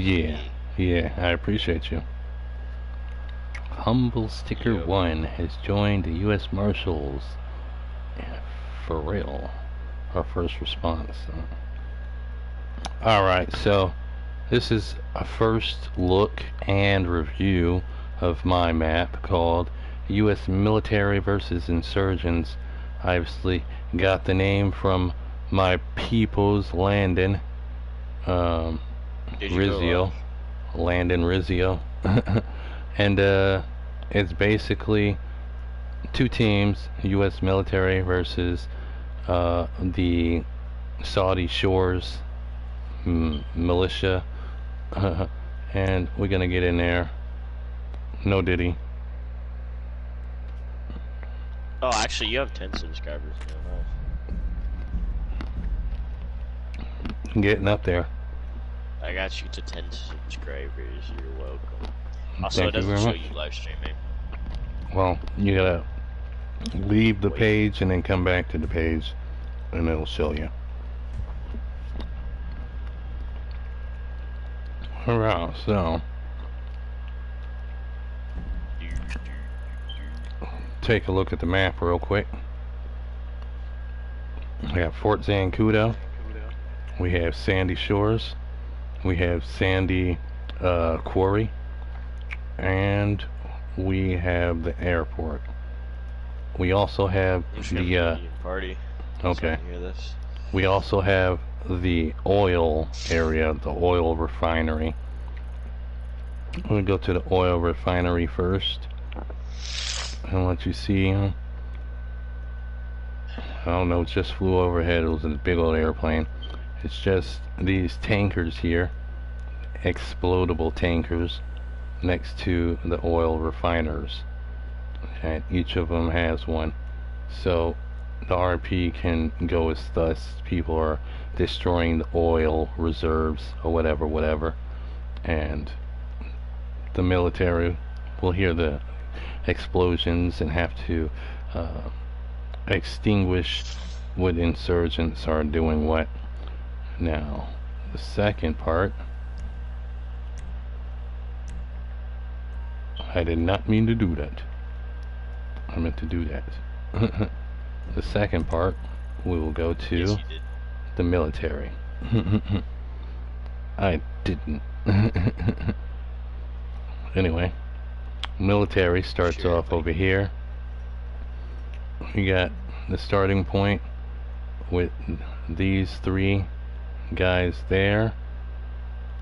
Yeah, yeah, I appreciate you. Humble Sticker Yep. 1 has joined the U.S. Marshals. Yeah, for real. Our first response. Alright, so this is a first look and review of my map called U.S. Military versus Insurgents. I obviously got the name from my people's Landon Did you Rizzio. go? Landon Rizzio. And it's basically two teams, U.S. military versus the Saudi Shores militia. And we're gonna get in there. No Diddy. Oh, actually, you have 10 subscribers now. Getting up there. I got you to 10 subscribers. You're welcome. Also, Thank it you doesn't very show much. you live streaming. Well, you gotta leave the Wait. page and then come back to the page, and it'll show you. Alright, so take a look at the map real quick. We have Fort Zancudo. We have Sandy Shores. We have Sandy Quarry. And we have the airport. We also have the party. okay. Hear this? We also have the oil area, the oil refinery. I'm gonna go to the oil refinery first and let you see. I don't know, it just flew overhead. It was a big old airplane. It's just these tankers here, explodable tankers, next to the oil refiners, and each of them has one. So the RP can go as thus. People are destroying the oil reserves or whatever, and the military will hear the explosions and have to extinguish what insurgents are doing what. Now, the second part, I did not mean to do that. I meant to do that. The second part, we will go to Yes, you did. the military. I didn't. Anyway, military starts Sure, off buddy. over here. We got the starting point with these three guys there,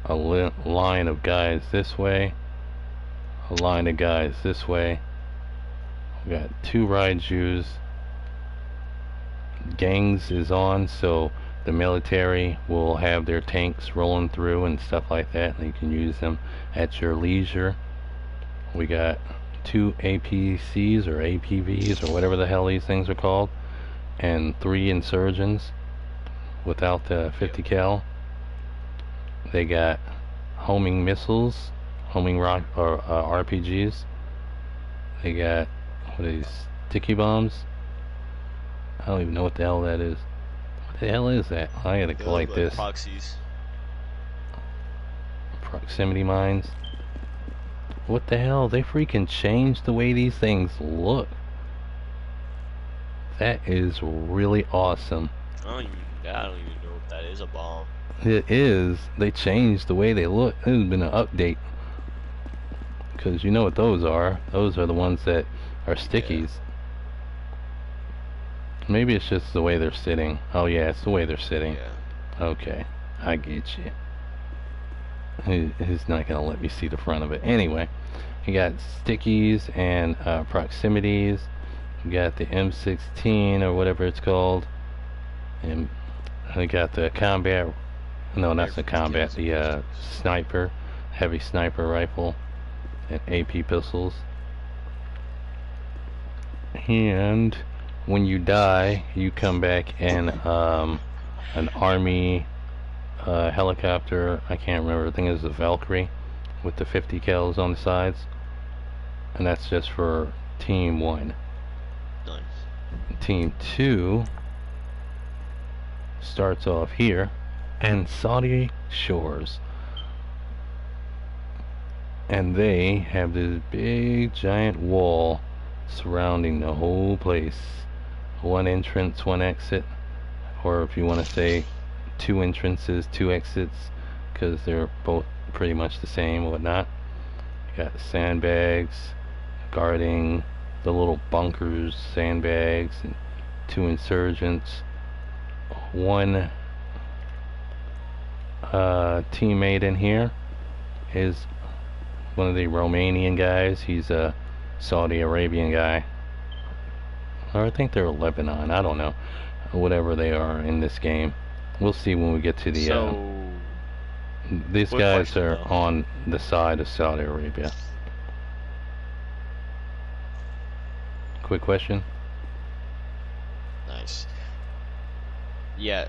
a line of guys this way, a line of guys this way. We got two Raijus. Gangs is on, so the military will have their tanks rolling through and stuff like that, and you can use them at your leisure. We got two APCs or APVs or whatever the hell these things are called, and three Insurgents without the 50 cal. They got homing missiles, homing rock or RPGs. They got what are these, sticky bombs? I don't even know what the hell that is. What the hell is that? I gotta go like this. Proxies. Proximity mines. What the hell? They freaking changed the way these things look. That is really awesome. I don't even know if that is a bomb. It is. They changed the way they look. There's been an update. Because you know what those are. Those are the ones that are stickies. Yeah. Maybe it's just the way they're sitting. Oh yeah, it's the way they're sitting. Yeah. Okay, I get you. He's not gonna let me see the front of it. Anyway, you got stickies and proximities. You got the M16 or whatever it's called, and I got the combat. No, that's the combat. The sniper, heavy sniper rifle, and AP pistols. And when you die, you come back in an army helicopter. I can't remember. I think it's a Valkyrie with the 50 cals on the sides, and that's just for team 1. Nice. Team 2 starts off here in Saudi Shores. and they have this big giant wall surrounding the whole place. One entrance, one exit, or if you want to say two entrances, two exits, because they're both pretty much the same, whatnot. You got sandbags guarding the little bunkers, sandbags, and two insurgents. One teammate in here is one of the Romanian guys. He's a Saudi Arabian guy, or I think they're Lebanon. I don't know, whatever they are in this game. We'll see when we get to the. These guys are on the side of Saudi Arabia. Quick question. Nice. Yeah,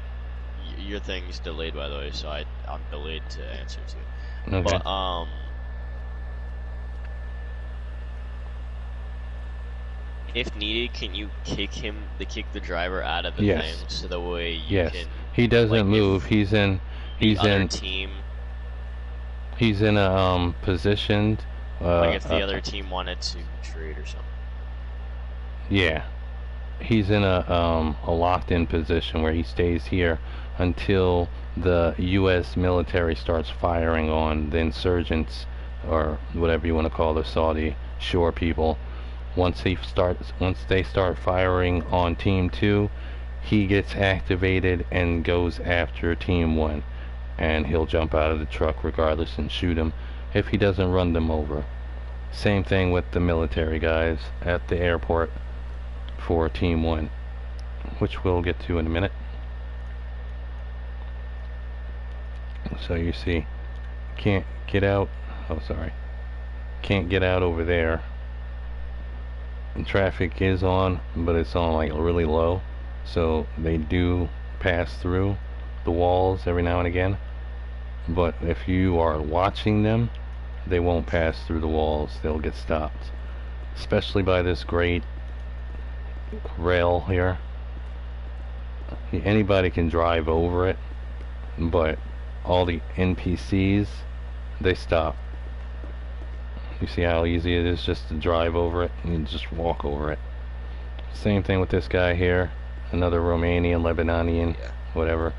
your thing's delayed, by the way, so I'm delayed to answer to. Okay. But if needed, can you kick the driver out of the thing so the way you can? He doesn't like, move. He's in team. He's in a positioned. Like if the other team wanted to trade or something. Yeah, he's in a locked-in position where he stays here until the U.S. military starts firing on the insurgents, or whatever you want to call the Saudi shore people. Once they start firing on Team 2, he gets activated and goes after Team 1, and he'll jump out of the truck regardless and shoot him if he doesn't run them over. Same thing with the military guys at the airport for Team 1, which we'll get to in a minute. So you see, can't get out. Oh, sorry. Can't get out over there. And traffic is on, but it's on like really low. So they do pass through the walls every now and again. But if you are watching them, they won't pass through the walls. They'll get stopped. Especially by this great rail here. Anybody can drive over it, but all the NPCs, they stop. You see how easy it is just to drive over it and just walk over it. Same thing with this guy here, another Romanian, Lebanonian, whatever.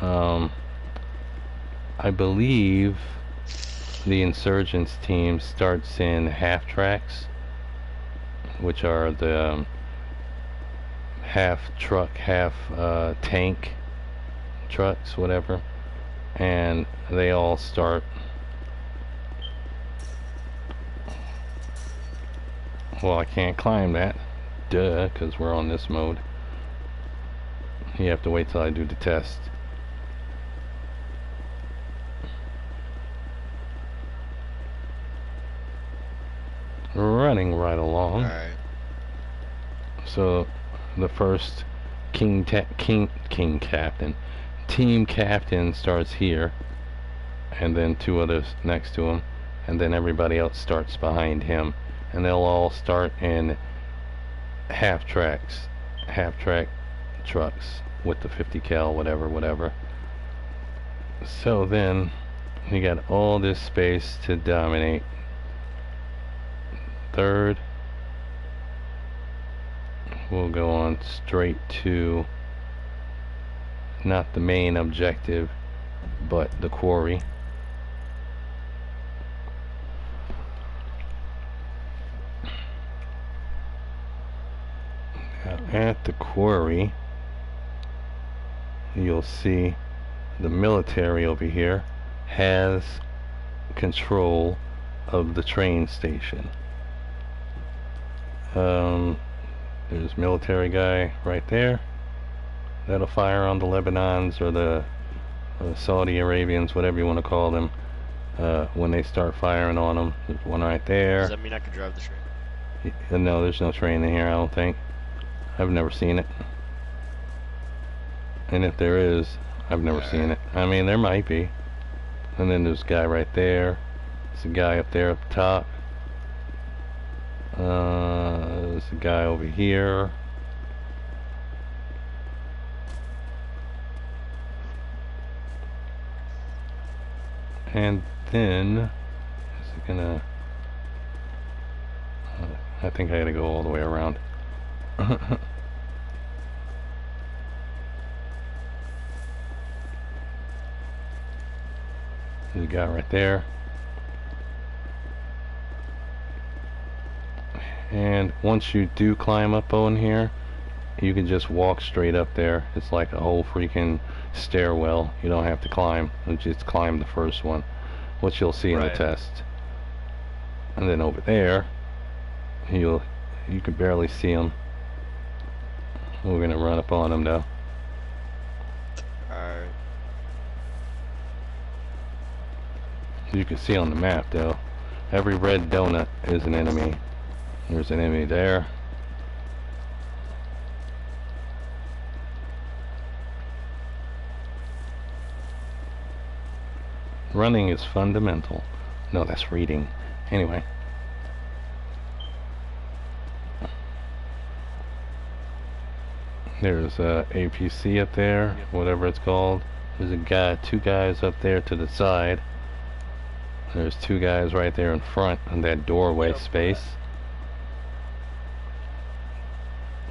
I believe the Insurgents team starts in half tracks, which are the half truck, half tank trucks, whatever, and they all start. Well, I can't climb that, duh, because we're on this mode. You have to wait till I do the test. Running right along. Alright. So the first team captain starts here, and then two others next to him, and then everybody else starts behind him, and they'll all start in half track trucks with the 50 cal whatever. So then you got all this space to dominate. Third, we'll go on straight to not the main objective, but the quarry. Now at the quarry, you'll see the military over here has control of the train station. There's military guy right there that'll fire on the Lebanons or the Saudi Arabians, whatever you want to call them, when they start firing on them. There's one right there. Does that mean I can drive the train? No, there's no train in here, I don't think. I've never seen it. And if there is, I've never seen it. I mean, there might be. And then there's a guy right there. There's a guy up there up top. There's a guy over here. And then, is it gonna... I think I gotta go all the way around. There's a guy right there. And once you do climb up on here, you can just walk straight up there. It's like a whole freaking stairwell. You don't have to climb. You just climb the first one, which you'll see in the test. And then over there, you can barely see them. We're gonna run up on them though. Alright. You can see on the map though, every red donut is an enemy. There's an enemy there. Running is fundamental. No, that's reading. Anyway. There's a APC up there, whatever it's called. There's a guy, two guys up there to the side. There's two guys right there in front in that doorway space.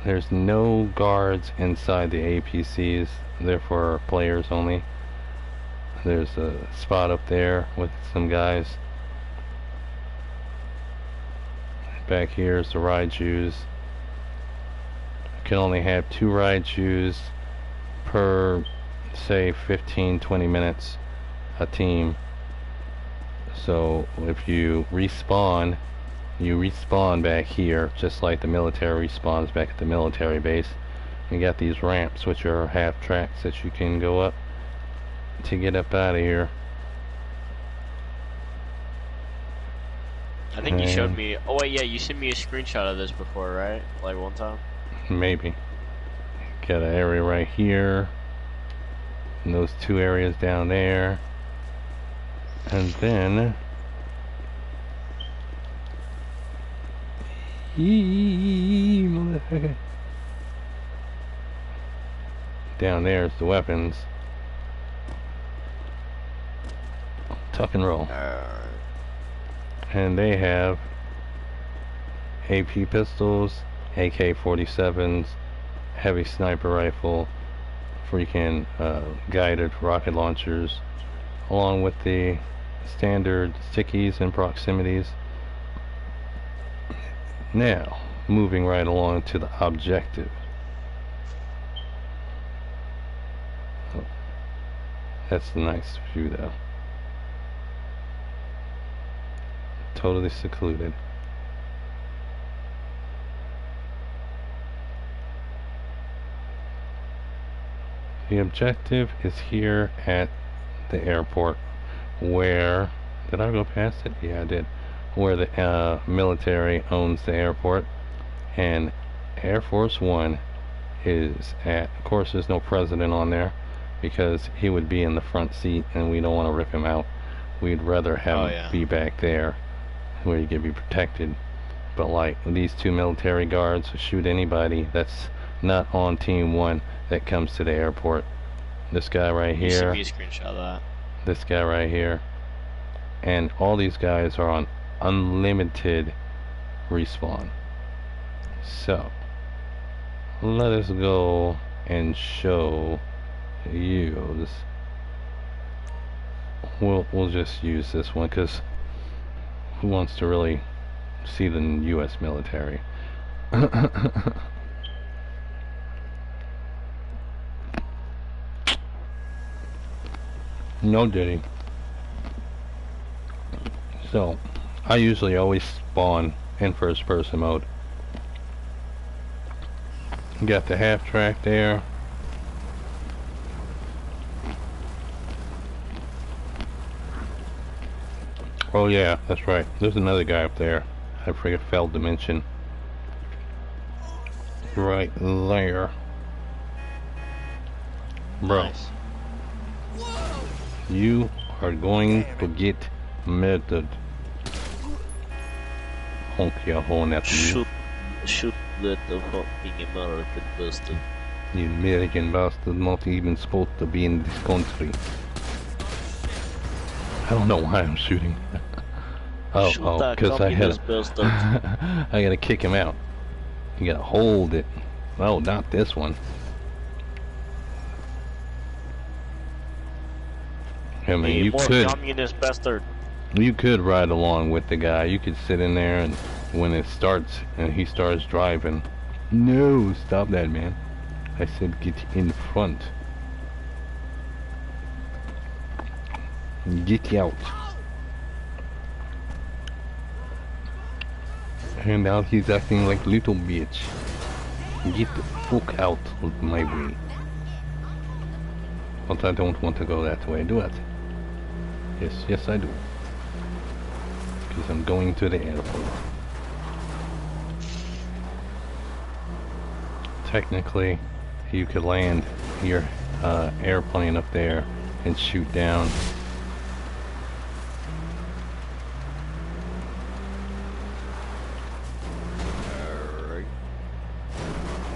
There's no guards inside the APCs, they're for players only. There's a spot up there with some guys. Back here is the Raiju's. You can only have 2 Raiju's per, say, 15-20 minutes a team. So if you respawn back here, just like the military respawns back at the military base. You got these ramps, which are half tracks that you can go up to get up out of here. I think you showed me. Oh wait, yeah, you sent me a screenshot of this before, right? Like one time. Maybe. Got an area right here, and those 2 areas down there, and then motherfucker. Down there is the weapons. Tuck and roll. And they have AP pistols, AK-47s, heavy sniper rifle, freaking guided rocket launchers, along with the standard stickies and proximities. Now, moving right along to the objective. Oh, that's the nice view though. Totally secluded. The objective is here at the airport, where, did I go past it? Yeah, I did. Where the military owns the airport, and Air Force One is at, of course there's no president on there because he would be in the front seat and we don't want to rip him out. We'd rather have him be back there where you can be protected. But like these 2 military guards shoot anybody that's not on Team 1 that comes to the airport. This guy right here. You sent me a screenshot of that. This guy right here. And all these guys are on unlimited respawn. So let us go and show you this. We'll just use this one because who wants to really see the U.S. military? No diddy. So I usually always spawn in first person mode. Got the half track there. Oh yeah, that's right. There's another guy up there. I forget, failed to mention. Right there. Bro. Nice. You are going to get murdered. Honk your horn at me. Shoot little fucking American bastard. You American bastard, not even supposed to be in this country. I don't know why I'm shooting. Oh, because I had I gotta kick him out. You gotta hold it. Oh, not this one. I mean, you could. Communist bastard. You could ride along with the guy. You could sit in there, and when it starts and he starts driving, no, stop that, man. I said get in front. Get out. And now he's acting like little bitch. Get the fuck out of my way. But I don't want to go that way, do it? Yes I do. Because I'm going to the airport. Technically, you could land your airplane up there and shoot down.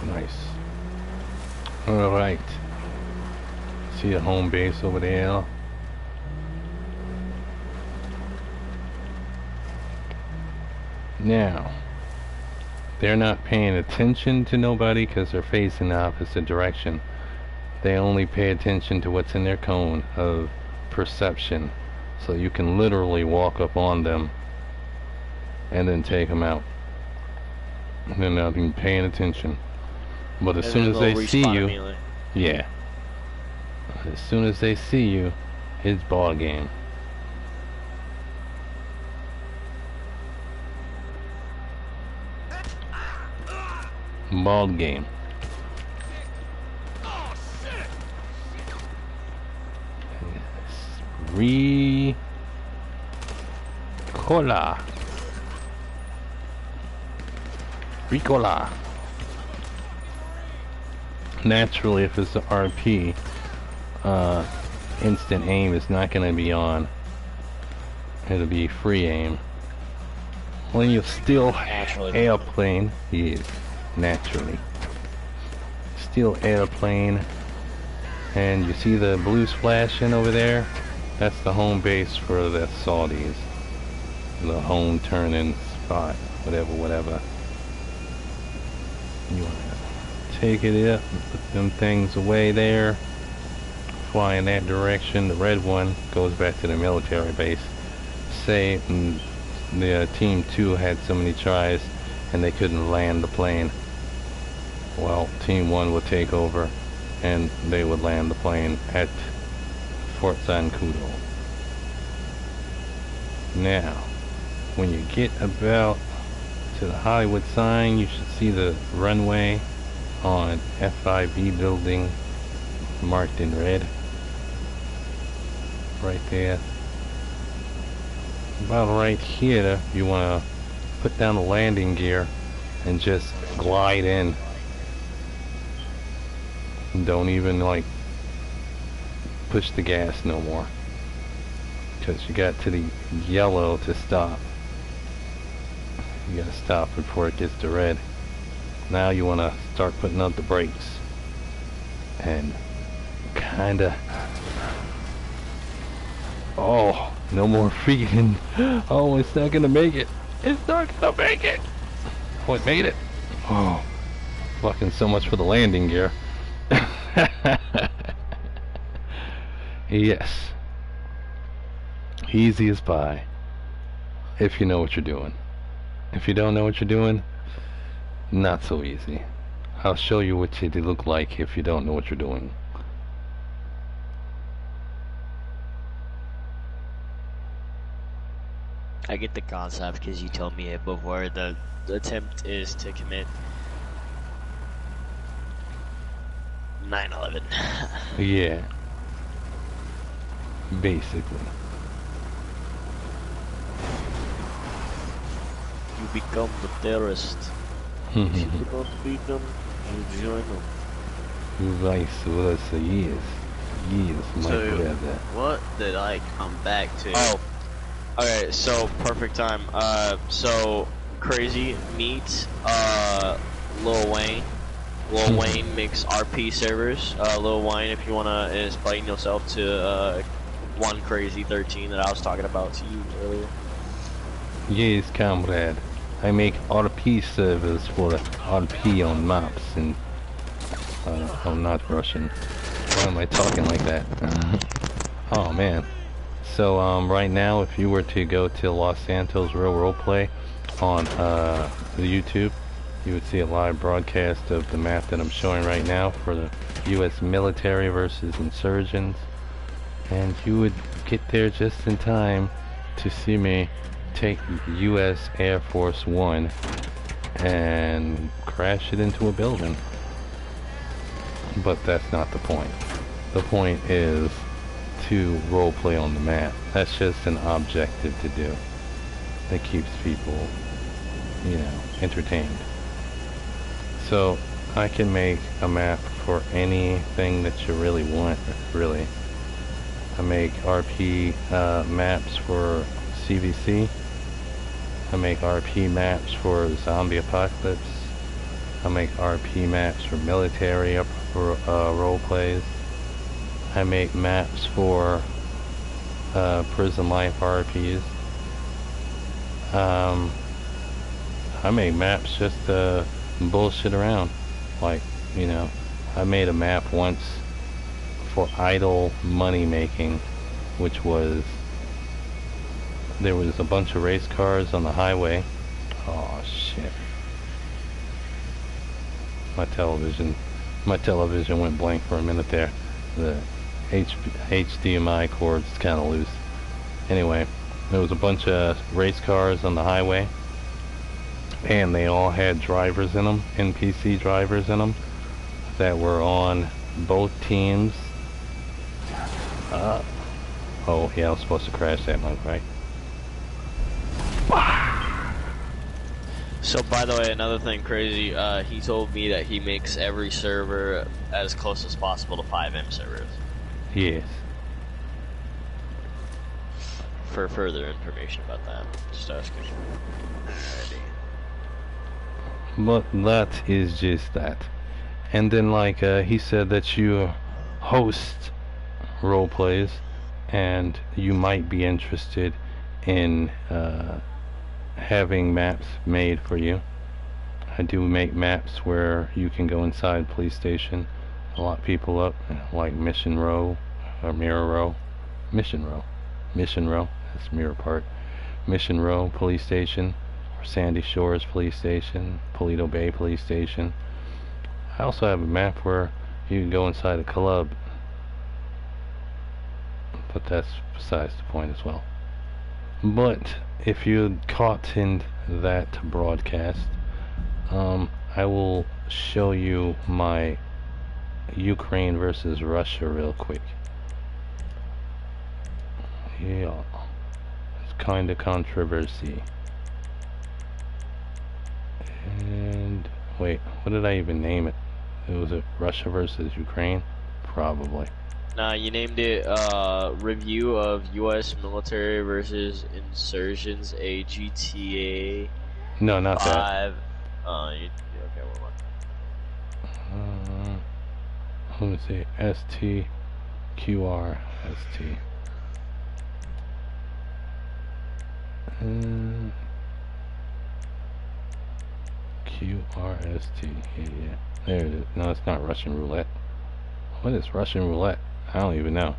Nice. Alright. See a home base over there. Now, they're not paying attention to nobody because they're facing the opposite direction. They only pay attention to what's in their cone of perception. So you can literally walk up on them and then take them out. They're not even paying attention. But as soon as they see you, yeah. As soon as they see you, it's ball game. Ball game. Ricola. Naturally, if it's the RP, instant aim is not going to be on. It'll be free aim. When you steal airplane, yes, naturally. Steal airplane, and you see the blue splashing over there? That's the home base for the Saudis. The home turn-in spot, whatever. You want to take it up and put them things away there. Fly in that direction. The red one goes back to the military base. Say the team 2 had so many tries and they couldn't land the plane. Well, team 1 would take over and they would land the plane at Fort Zancudo. Now, when you get about to the Hollywood sign, you should see the runway on F5B building marked in red. Right there. About right here, you want to put down the landing gear and just glide in. Don't even like push the gas no more, because you got to the yellow to stop. You gotta stop before it gets to red. Now you want to start putting up the brakes and kinda. Oh, no more freaking. Oh, it's not gonna make it. It's not gonna make it. Oh, it made it. Oh, fucking so much for the landing gear. Yes. Easy as pie. If you know what you're doing. If you don't know what you're doing, not so easy. I'll show you what it look like if you don't know what you're doing. I get the concept because you told me it before. The attempt is to commit 9/11. Yeah. Basically. You become the terrorist. If you cannot beat them, you join them. Vice versa, yes. Yes, my brother. What did I come back to? Oh, okay, so perfect time. So Crazy meets Lil Wayne. Lil Wayne makes RP servers. Lil Wayne, if you wanna, is inviting yourself to one crazy 13 that I was talking about to you earlier. Yes, comrade. I make RP servers for RP on maps, and I'm not Russian. Why am I talking like that? Oh man. So right now, if you were to go to Los Santos Real Roleplay on the YouTube, you would see a live broadcast of the map that I'm showing right now for the U.S. military versus insurgents, and you would get there just in time to see me take U.S. Air Force One and crash it into a building. But that's not the point. The point is to roleplay on the map. That's just an objective to do that keeps people, you know, entertained. So I can make a map for anything that you really want, really. I make RP maps for CVC. I make RP maps for zombie apocalypse. I make RP maps for military role plays. I make maps for prison life RPs. I make maps just to bullshit around. Like, you know, I made a map once for idle money making, which was, there was a bunch of race cars on the highway. Oh shit. My television went blank for a minute there. The HDMI cord's kind of loose. Anyway, there was a bunch of race cars on the highway, and they all had drivers in them, NPC drivers in them, that were on both teams. Oh yeah, I was supposed to crash that one, right? So by the way, another thing crazy, he told me that he makes every server as close as possible to 5M servers. Yes. For further information about that, just asking. But that is just that. And then like he said that you host role plays, and you might be interested in having maps made for you. I do make maps where you can go inside police station, lock people up, like Mission Row or Mirror Row. Mission Row. That's Mirror Park. Mission Row Police Station, or Sandy Shores Police Station, Paleto Bay Police Station. I also have a map where you can go inside a club, but that's besides the point as well. But if you caught in that broadcast, I will show you my Ukraine versus Russia real quick. Yeah, it's kind of controversy. And wait, what did I even name it? Was it Russia versus Ukraine? Probably. Nah, you named it Review of U.S. Military versus Insurgents, AGTA. No, not 5. that. Okay, Let me see. STQR. ST. QRST. Yeah. There it is. No, it's not Russian roulette. What is Russian roulette? I don't even know.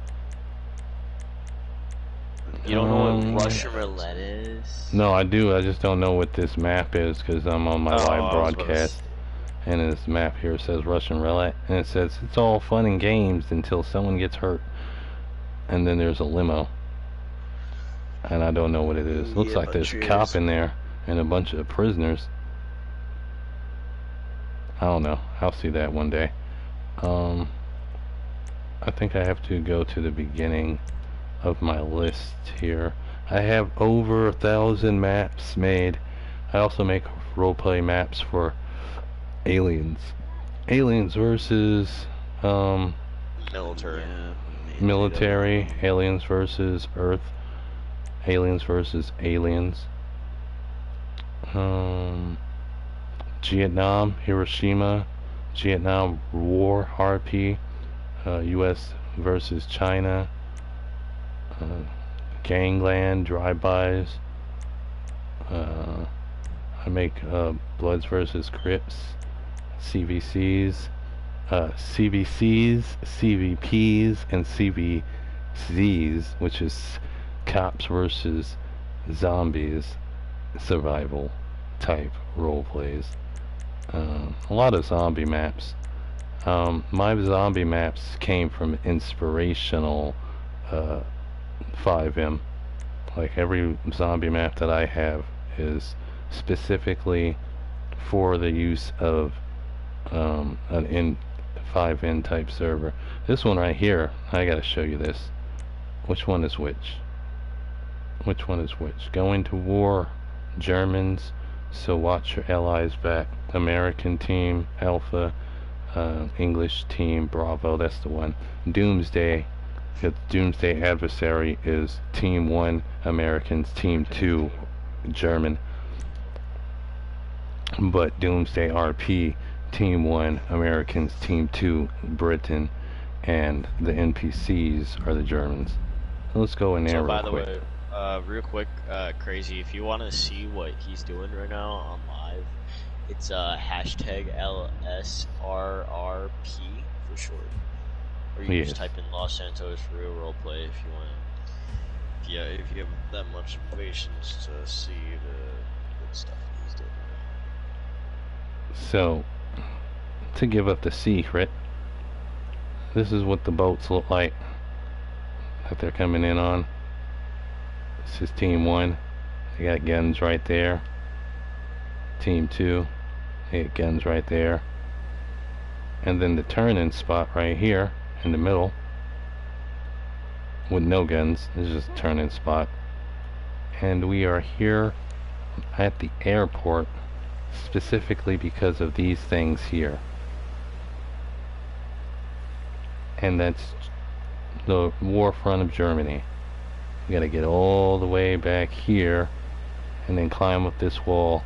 You don't know what Russian roulette is? No, I do. I just don't know what this map is because I'm on my live broadcast. And this map here says Russian roulette. And it says it's all fun and games until someone gets hurt. And then there's a limo. And I don't know what it is. Looks like there's a cop in there and a bunch of prisoners. I don't know. I'll see that one day. I think I have to go to the beginning of my list here. I have over 1,000 maps made. I also make roleplay maps for aliens. Aliens versus military. Aliens versus Earth. Aliens versus aliens. Vietnam, Hiroshima, Vietnam War, RP, U.S. versus China, Gangland, drive-bys. I make Bloods versus Crips, CVCs, CVCs, CVPs, and CVZs, which is cops versus zombies survival type role plays. A lot of zombie maps. My zombie maps came from inspirational 5M. Like every zombie map that I have is specifically for the use of an 5N type server. This one right here, I gotta show you this. Which one is which? Which one is which? Going to war, Germans, so watch your allies back. American team, Alpha, English team, Bravo, that's the one. Doomsday, the Doomsday adversary is Team 1, Americans, Team 2, German. But Doomsday RP, Team 1, Americans, Team 2, Britain, and the NPCs are the Germans. So let's go in there real quick. So by the way, real quick, Crazy, if you want to see what he's doing right now on live, it's hashtag LSRRP for short. Or you can just type in Los Santos Real Roleplay if you want. Yeah, if you have that much patience to see the good stuff he's doing. So, to give up the secret, this is what the boats look like that they're coming in on. This is Team 1. They got guns right there. Team 2. They got guns right there. And then the turn-in spot right here in the middle with no guns. This is just a turn-in spot. And we are here at the airport specifically because of these things here. And that's the war front of Germany. You gotta get all the way back here and then climb up this wall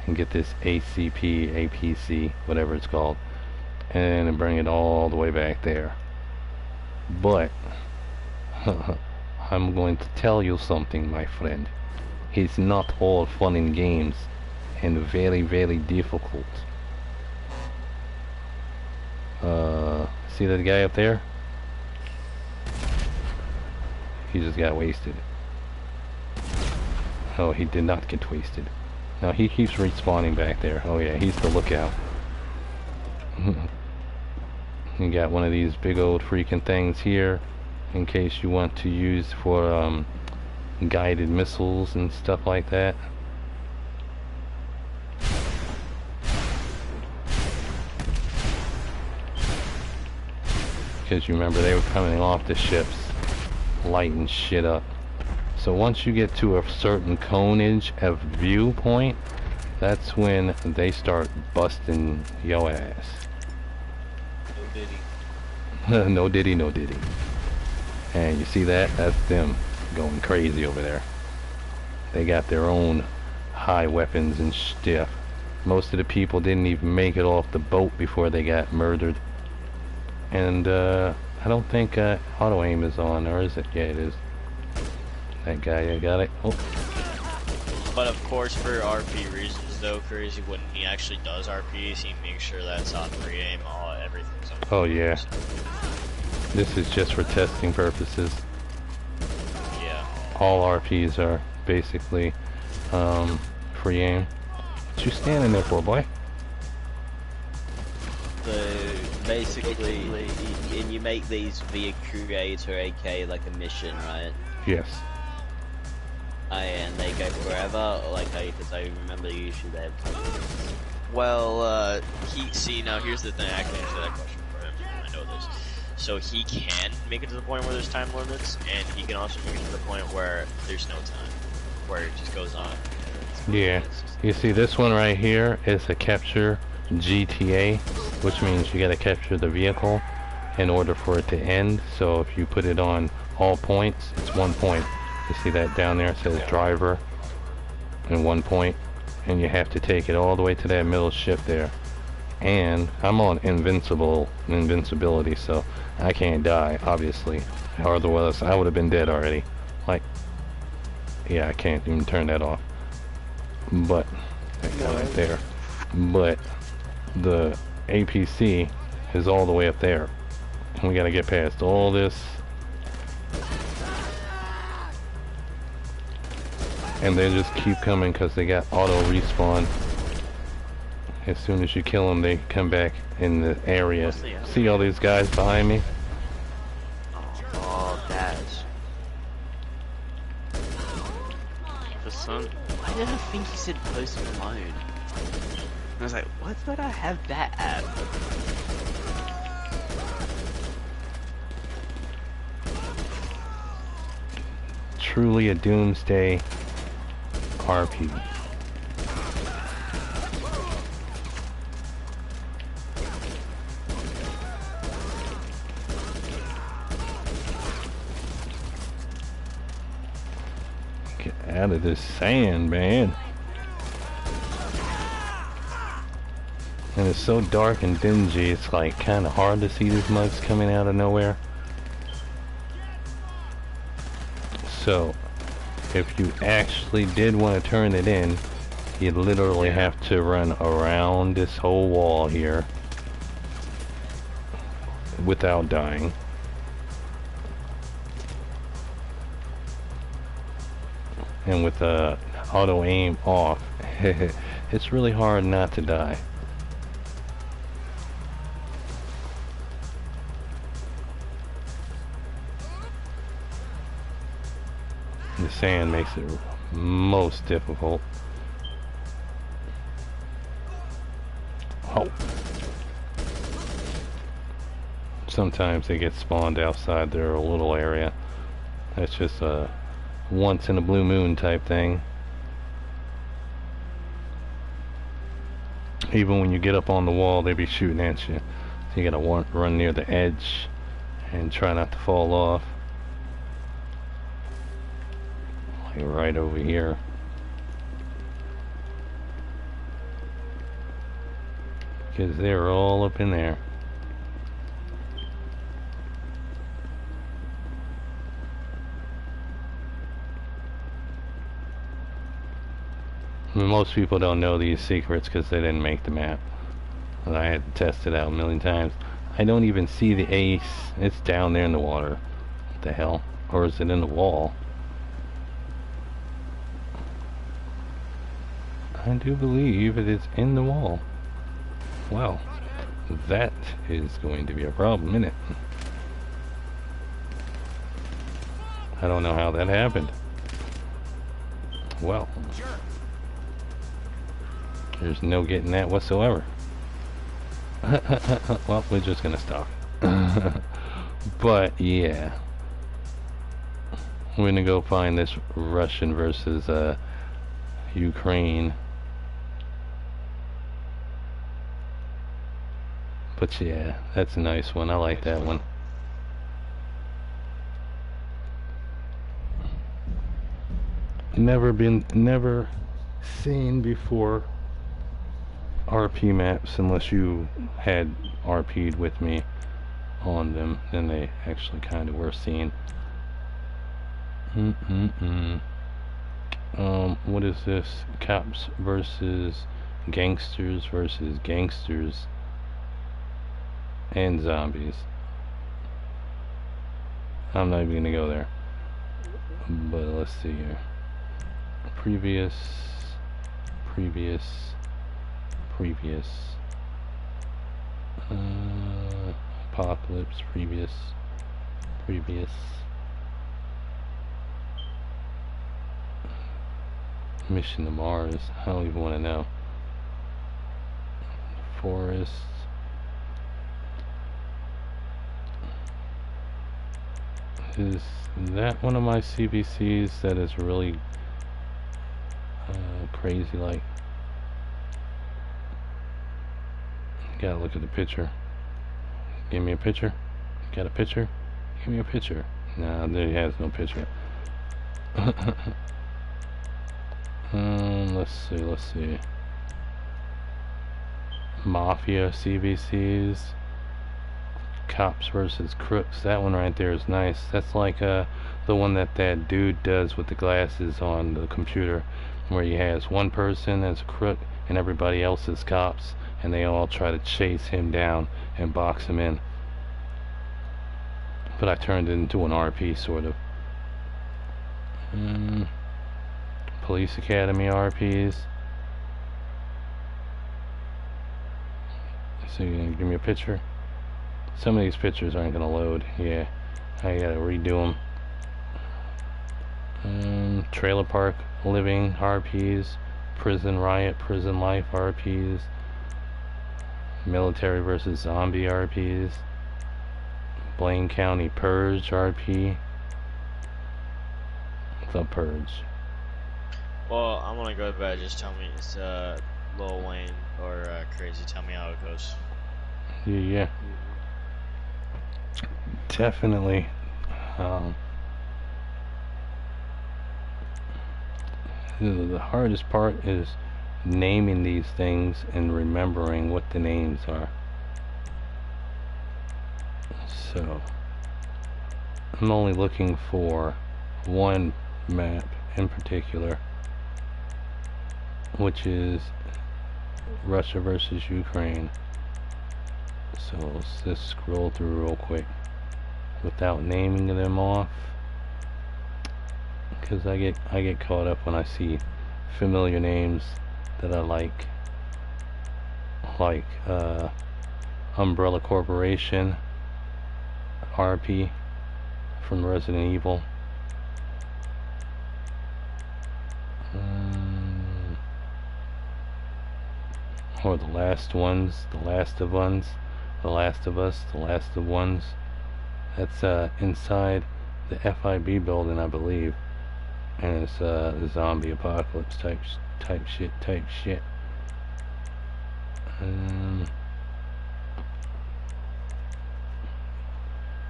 and get this ACP, APC, whatever it's called, and bring it all the way back there. But I'm going to tell you something, my friend. It's not all fun and games and very, very difficult. See that guy up there? He just got wasted. Oh, he did not get wasted. No, he keeps respawning back there. Oh yeah, he's the lookout. You got one of these big old freaking things here in case you want to use for guided missiles and stuff like that. Because you remember they were coming off the ships lighting shit up. So once you get to a certain conage of viewpoint, that's when they start busting your ass. No diddy. No diddy, no diddy. And you see that? That's them going crazy over there. They got their own high weapons and stuff. Most of the people didn't even make it off the boat before they got murdered. And I don't think auto aim is on, or is it? Yeah, it is. That guy, I got it. Oh. But of course, for RP reasons, though, Crazy, when he actually does RPs, he makes sure that's on pre-aim, everything's on. Oh yeah. This is just for testing purposes. Yeah. All RPs are basically free aim. What you standing there for, boy? Basically, and you make these via Creator AK like a mission, right? Yes. And they go forever, like, because I remember usually they have. Well, now here's the thing, I can answer that question for him, I know this. So he can make it to the point where there's time limits, and he can also make it to the point where there's no time, where it just goes on. Yeah. You see this one right here is a capture GTA, which means you gotta capture the vehicle in order for it to end. So if you put it on all points, it's 1 point. You see that down there? It says driver and 1 point, and you have to take it all the way to that middle ship there. And I'm on invincibility, so I can't die, obviously. Otherwise, I would have been dead already. Like, yeah, I can't even turn that off. But, that guy right there. But, the APC is all the way up there. And we gotta get past all this. And they just keep coming because they got auto respawn. As soon as you kill them, they come back in the area. See all these guys behind me? Oh, Daz. For some, why did I think he said Post Malone? I was like, why did I have that app? Truly a doomsday RP. Get out of this sand, man. And it's so dark and dingy, it's like kind of hard to see these mugs coming out of nowhere. So, if you actually did want to turn it in, you'd literally have to run around this whole wall here without dying. And with the auto aim off, it's really hard not to die. The sand makes it most difficult. Oh. Sometimes they get spawned outside their little area. That's just a once in a blue moon type thing. Even when you get up on the wall, they be shooting at you. So you gotta run near the edge and try not to fall off. Like right over here. Because they're all up in there. Most people don't know these secrets because they didn't make the map. And I had to test it out a million times. I don't even see the ace. It's down there in the water. What the hell? Or is it in the wall? I do believe it is in the wall. Well, that is going to be a problem, isn't it? I don't know how that happened. Well, there's no getting that whatsoever. Well, we're just gonna stop. But yeah, we're gonna go find this Russian versus Ukraine. But yeah, that's a nice one. I like that one. Never seen before RP maps unless you had RP'd with me on them. Then they actually kind of were seen. What is this? Cops versus gangsters and zombies. I'm not even gonna go there. But let's see here. Previous. Apocalypse, previous. Mission to Mars. I don't even want to know. Forest. Is that one of my CVCs that is really crazy like? Gotta look at the picture. Give me a picture. Got a picture? Give me a picture. Nah, there has no picture. Let's see. Mafia CVCs. Cops versus crooks. That one right there is nice. That's like the one that dude does with the glasses on the computer, where he has one person as a crook and everybody else is cops, and they all try to chase him down and box him in. But I turned it into an RP sort of. Police Academy RPs. So you gonna give me a picture? Some of these pictures aren't gonna load. Yeah, I gotta redo them. Trailer Park Living RPs. Prison Riot, Prison Life RPs. Military versus Zombie RPs. Blaine County Purge RP. The Purge. Well, I'm gonna go to bed. Just tell me it's Lil Wayne or Crazy. Tell me how it goes. Yeah. Definitely. The hardest part is naming these things and remembering what the names are. So I'm only looking for one map in particular, which is Russia versus Ukraine. So let's just scroll through real quick without naming them off, because I get caught up when I see familiar names that I like Umbrella Corporation RP from Resident Evil. Or The Last Ones, The Last of Us, The Last of Us, The Last of Ones. That's inside the FIB building, I believe, and it's the zombie apocalypse type shit.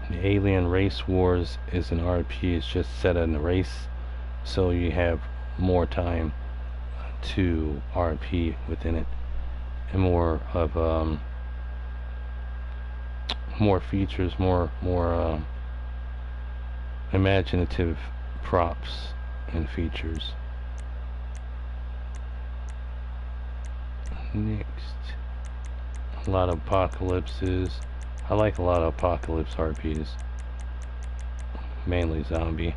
The Alien Race Wars is an RP. It's just set in a race, so you have more time to RP within it, and more of more features, more imaginative props and features. Next, a lot of apocalypses. I like a lot of apocalypse RPs, mainly zombie.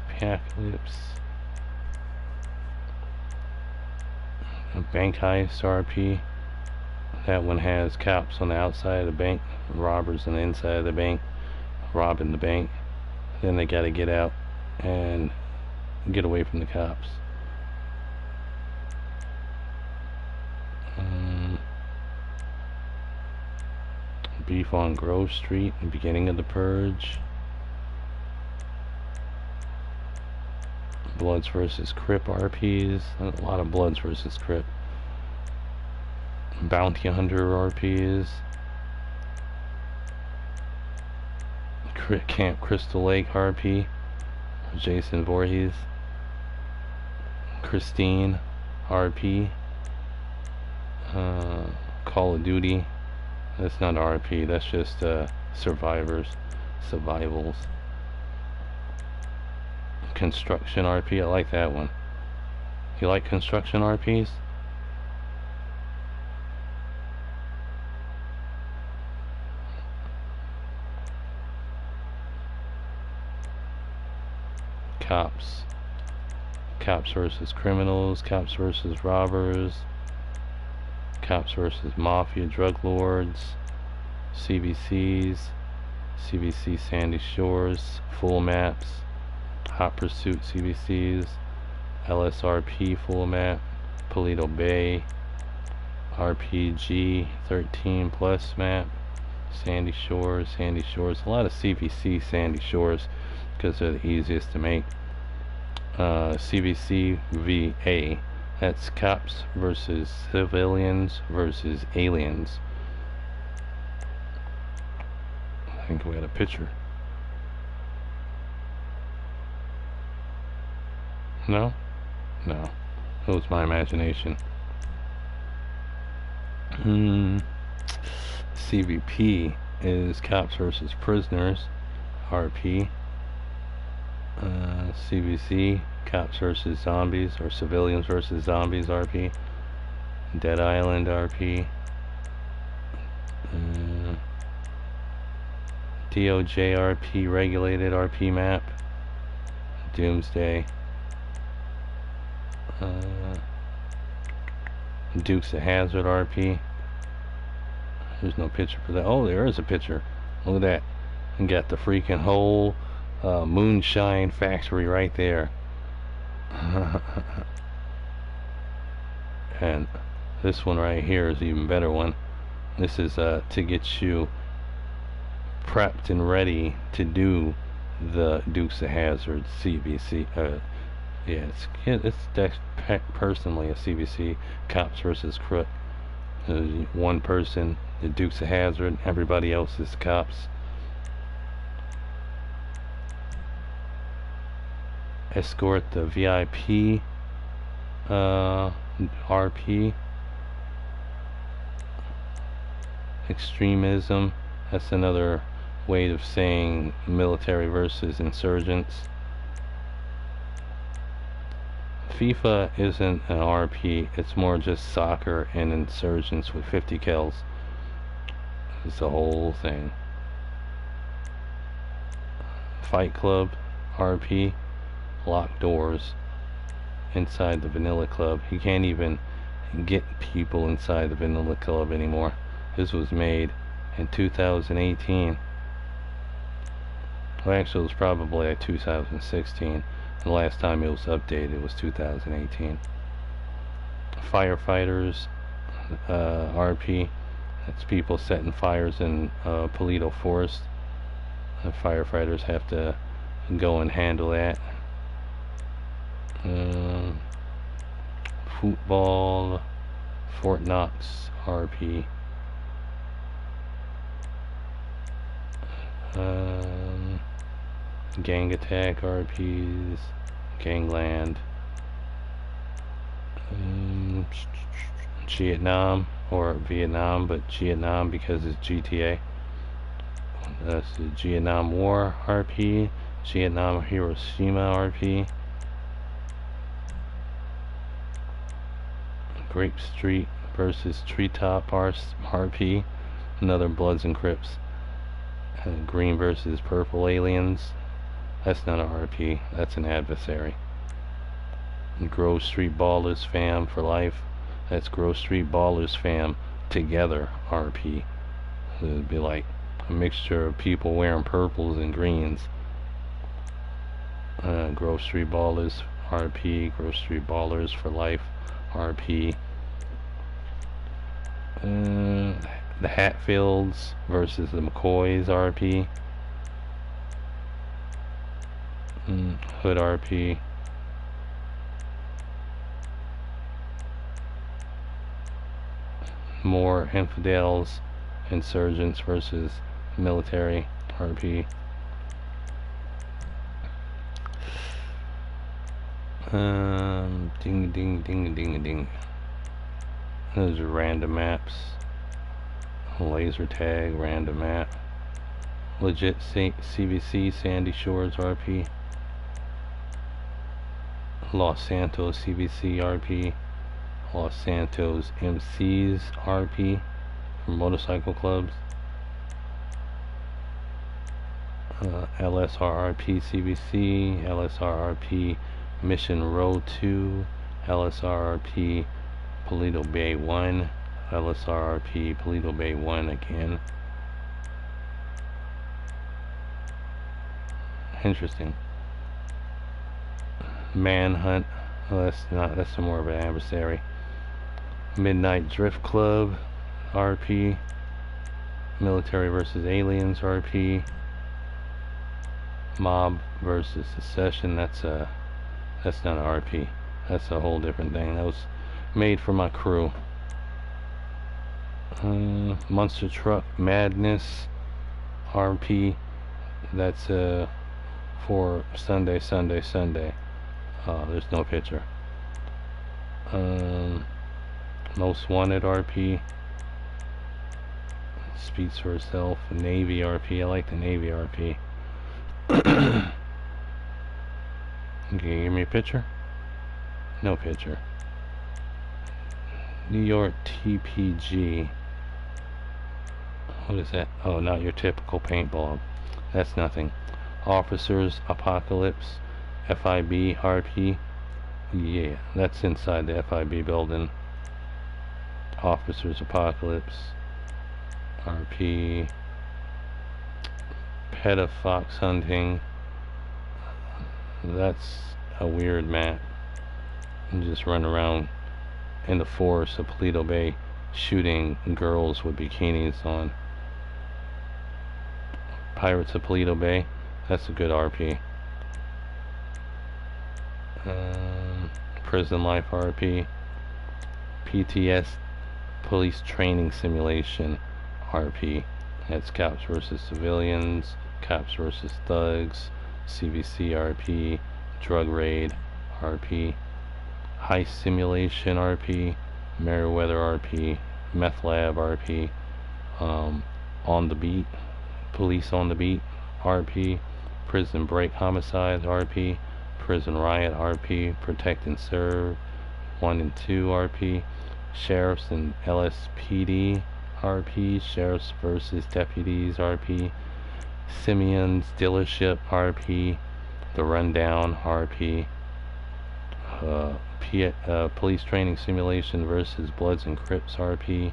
Apocalypse. A bank heist RP. That one has cops on the outside of the bank, robbers on the inside of the bank, robbing the bank. Then they gotta get out and get away from the cops. Beef on Grove Street, the beginning of the Purge. Bloods versus Crip RPs. A lot of Bloods versus Crip. Bounty Hunter RPs. Camp Crystal Lake RP. Jason Voorhees. Christine RP. Call of Duty. That's not RP, that's just survivals. Construction RP, I like that one. You like construction RPs? Cops. Cops versus criminals, cops versus robbers. Cops versus Mafia drug lords, CVCs, CVC Sandy Shores, full maps, Hot Pursuit CVCs, LSRRP full map, Paleto Bay, RPG 13 plus map, Sandy Shores, a lot of CVC Sandy Shores because they're the easiest to make. CVC VA. That's cops versus civilians versus aliens. I think we got a picture. No? No. It was my imagination. CVP is Cops versus Prisoners, RP. CVC, Cops versus Zombies, or Civilians versus Zombies, RP. Dead Island, RP. DOJ, RP, Regulated, RP map. Doomsday. Dukes of Hazzard, RP. There's no picture for that. Oh, there is a picture. Look at that. You got the freaking whole moonshine factory right there. And this one right here is an even better one. This is to get you prepped and ready to do the Dukes of Hazzard CVC. Yeah, it's personally a CVC, Cops versus Crook. One person, the Dukes of Hazzard, everybody else is cops. Escort the VIP, RP. Extremism, that's another way of saying military versus insurgents. FIFA isn't an RP, it's more just soccer and insurgents with 50 kills. It's the whole thing. Fight Club, RP, locked doors inside the Vanilla Club. You can't even get people inside the Vanilla Club anymore. This was made in 2018. Well, actually, it was probably like 2016. The last time it was updated was 2018. Firefighters, RP. That's people setting fires in Paleto Forest. The firefighters have to go and handle that. Football, Fort Knox, RP. Gang Attack, RPs, Gangland, Vietnam, or Vietnam, but Vietnam because it's GTA. That's the Vietnam War, RP, Vietnam Hiroshima, RP, Grape Street versus Treetop, RP, another Bloods and Crips. Green versus Purple Aliens. That's not an RP, that's an adversary. Grove Street Ballers Fam for life. That's Grove Street Ballers Fam together, RP. It'd be like a mixture of people wearing purples and greens. Grove Street Ballers, RP. Grove Street Ballers for life, RP. The Hatfields versus the McCoys, RP. Hood, RP. More Infidels, Insurgents versus Military, RP. Ding ding ding ding ding. Those are random maps. Laser tag, random map. Legit CVC, Sandy Shores, RP. Los Santos CVC, RP. Los Santos MCs, RP. For motorcycle clubs. LSRRP CVC, LSRRP Mission Row 2, LSRRP Paleto Bay 1, LSRRP Paleto Bay 1 again. Interesting. Manhunt. Well, that's more of an adversary. Midnight Drift Club, RP. Military versus Aliens, RP. Mob versus Secession. That's not an RP. That's a whole different thing. That was made for my crew. Monster Truck Madness, RP. That's for Sunday. There's no picture. Most Wanted, RP. speaks for itself. Navy RP. I like the Navy RP. Can you give me a picture? No picture. New York TPG. What is that? Oh, not your typical paintball. That's nothing. Officers Apocalypse. FIB RP. Yeah, that's inside the FIB building. Officers Apocalypse. RP. Fox Hunting. That's a weird map. You just run around in the forest of Paleto Bay shooting girls with bikinis on. Pirates of Paleto Bay. That's a good RP. Prison Life RP. PTS Police Training Simulation RP. That's Cops versus Civilians, Cops versus Thugs, CVC RP, Drug Raid RP, Heist Simulation RP, Meriwether RP, Meth Lab RP, On the Beat, Police on the Beat RP, Prison Break Homicide RP, Prison Riot RP, Protect and Serve 1 and 2 RP, Sheriffs and LSPD RP, Sheriffs versus Deputies RP, Simeon's Dealership RP, The Rundown RP, Police Training Simulation versus Bloods and Crips RP,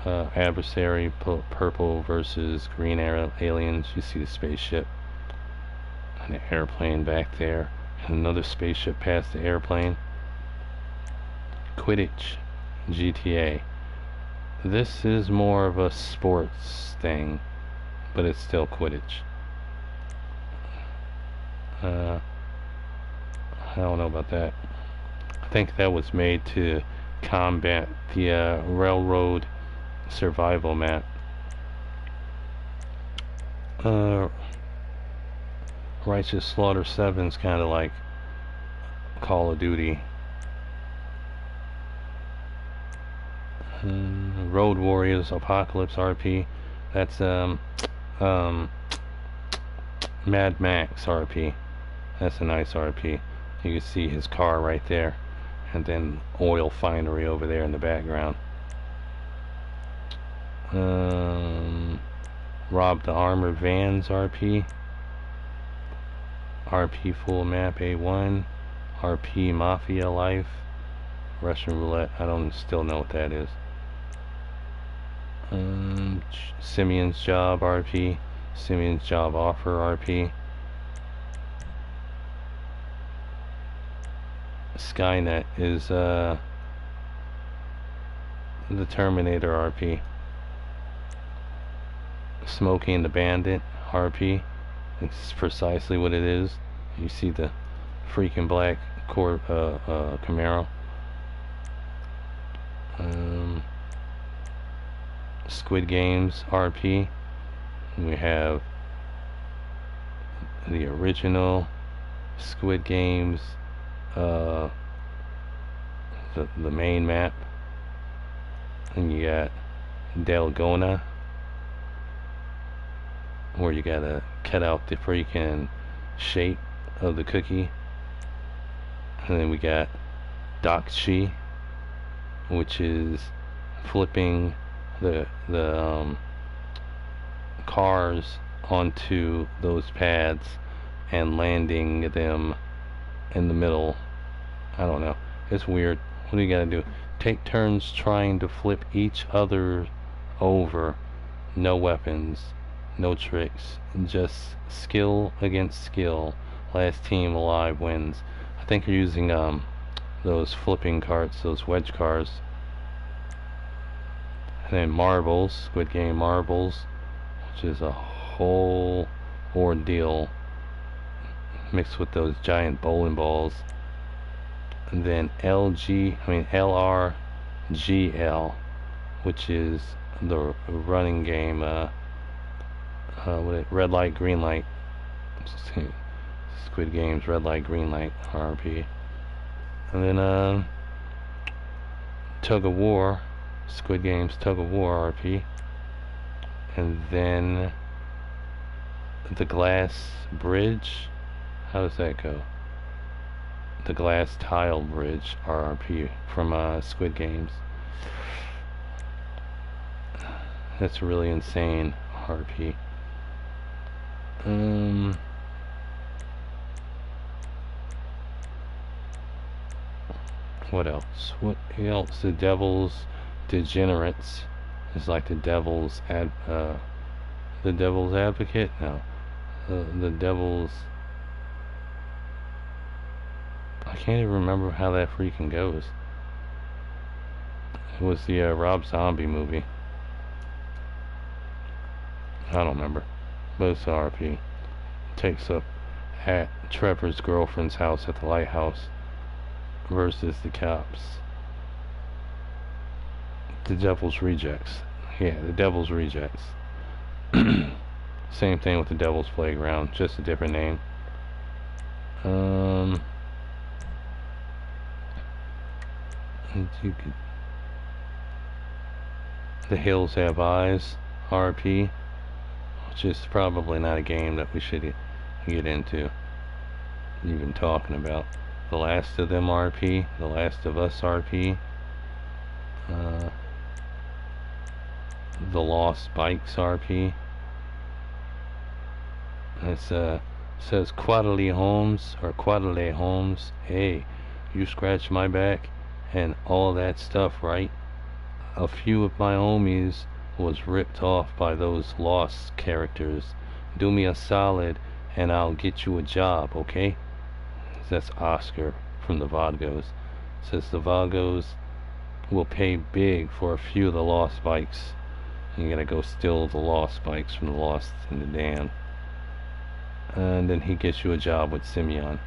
Adversary Purple versus Green Aliens. You see the spaceship and the airplane back there, and another spaceship past the airplane. Quidditch GTA. This is more of a sports thing, but it's still Quidditch. I don't know about that. I think that was made to combat the railroad survival map. Righteous Slaughter 7 is kind of like Call of Duty. Road Warriors Apocalypse RP. That's Mad Max RP. That's a nice RP. You can see his car right there, and then oil finery over there in the background. Rob the Armored Vans RP. RP Full Map A1. RP Mafia Life. Russian Roulette. I don't still know what that is. Simeon's Job RP. Simeon's Job Offer RP. Skynet is the Terminator RP. Smoking the Bandit RP. It's precisely what it is. You see the freaking black Camaro. Squid Games RP. We have the original Squid Games, the main map, and you got Dalgona, where you gotta cut out the freaking shape of the cookie, and then we got Dakshi, which is flipping the cars onto those pads and landing them in the middle. I don't know. It's weird. What do you gotta do? Take turns trying to flip each other over. No weapons, no tricks, just skill against skill. Last team alive wins. I think you're using those flipping carts, those wedge cars. And then Marbles, Squid Game Marbles, which is a whole ordeal mixed with those giant bowling balls. And then LRGL, which is the running game, red light, green light. Squid Games, red light, green light, RP. And then Tug of War, Squid Games Tug of War RP. And then the glass bridge. How does that go? The glass tile bridge RRP from Squid Games. That's really insane RP. What else? What else? The Devil's Degenerates is like the Devil's the Devil's Advocate. No, the Devil's. I can't even remember how that freaking goes. It was the Rob Zombie movie. I don't remember, but it's RP. Takes up at Trevor's girlfriend's house at the lighthouse versus the cops. The Devil's Rejects. Yeah, the Devil's Rejects. Same thing with the Devil's Playground, just a different name. The Hills Have Eyes RP, which is probably not a game that we should get into even talking about. The Last of Them RP, The Last of Us RP, The Lost Bikes RP. It says Quadley Holmes or Quadley Holmes. Hey, you scratch my back and all that stuff, right? A few of my homies was ripped off by those Lost characters. Do me a solid and I'll get you a job, okay? That's Oscar from the Vodgos. Says the Vodgos will pay big for a few of the Lost bikes. You gotta go steal the Lost bikes from the Lost and the Damned. And then he gets you a job with Simeon.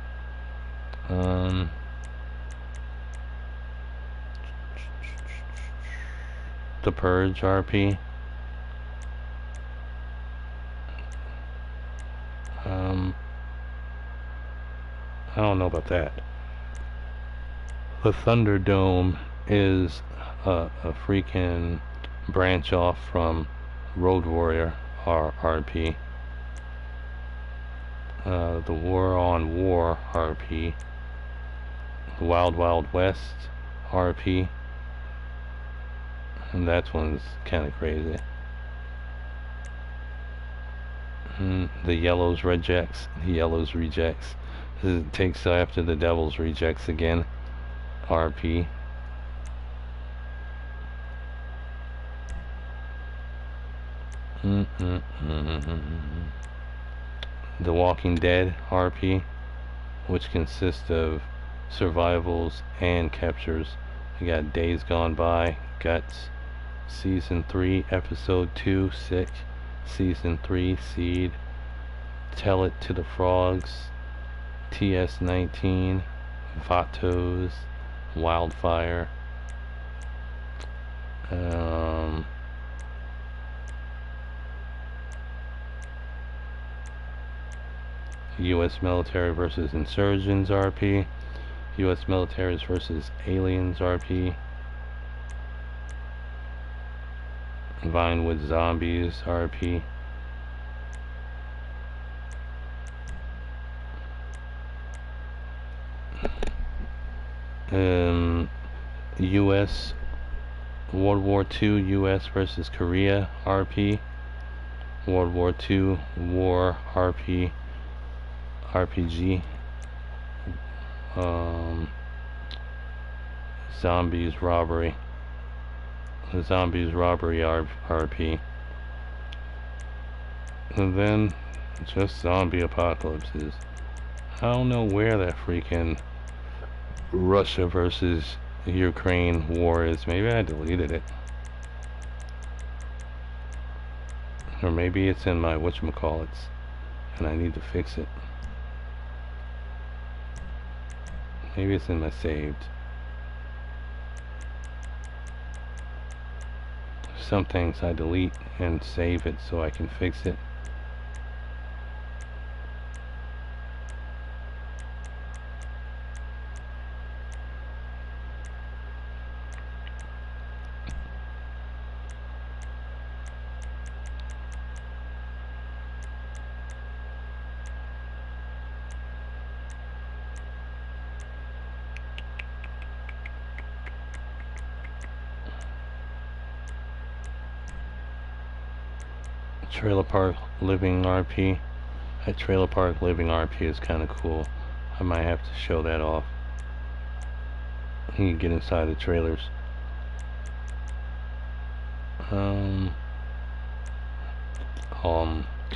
The Purge RP. I don't know about that. The Thunderdome is a freaking branch off from Road Warrior RP. The War on War RP. The Wild Wild West RP. And that one's kind of crazy. The Yellows Rejects. The Yellows Rejects. It takes after the Devil's Rejects again. RP. The Walking Dead RP, which consists of survivals and captures. We got Days Gone By, Guts, Season 3, Episode 2, Sick, Season 3, Seed, Tell It to the Frogs, TS19, Vatos, Wildfire, U.S. Military versus Insurgents RP, U.S. Militaries versus Aliens RP, Vinewood Zombies RP, U.S. World War II U.S. versus Korea RP, World War II War RP, RPG, Zombies Robbery, the Zombies Robbery RP, and then just zombie apocalypses. I don't know where that freaking Russia versus Ukraine war is. Maybe I deleted it, or maybe it's in my whatchamacallits and I need to fix it. Maybe it's in my saved. Some things I delete and save it so I can fix it. Trailer Park Living RP. That Trailer Park Living RP is kind of cool. I might have to show that off. You can get inside the trailers.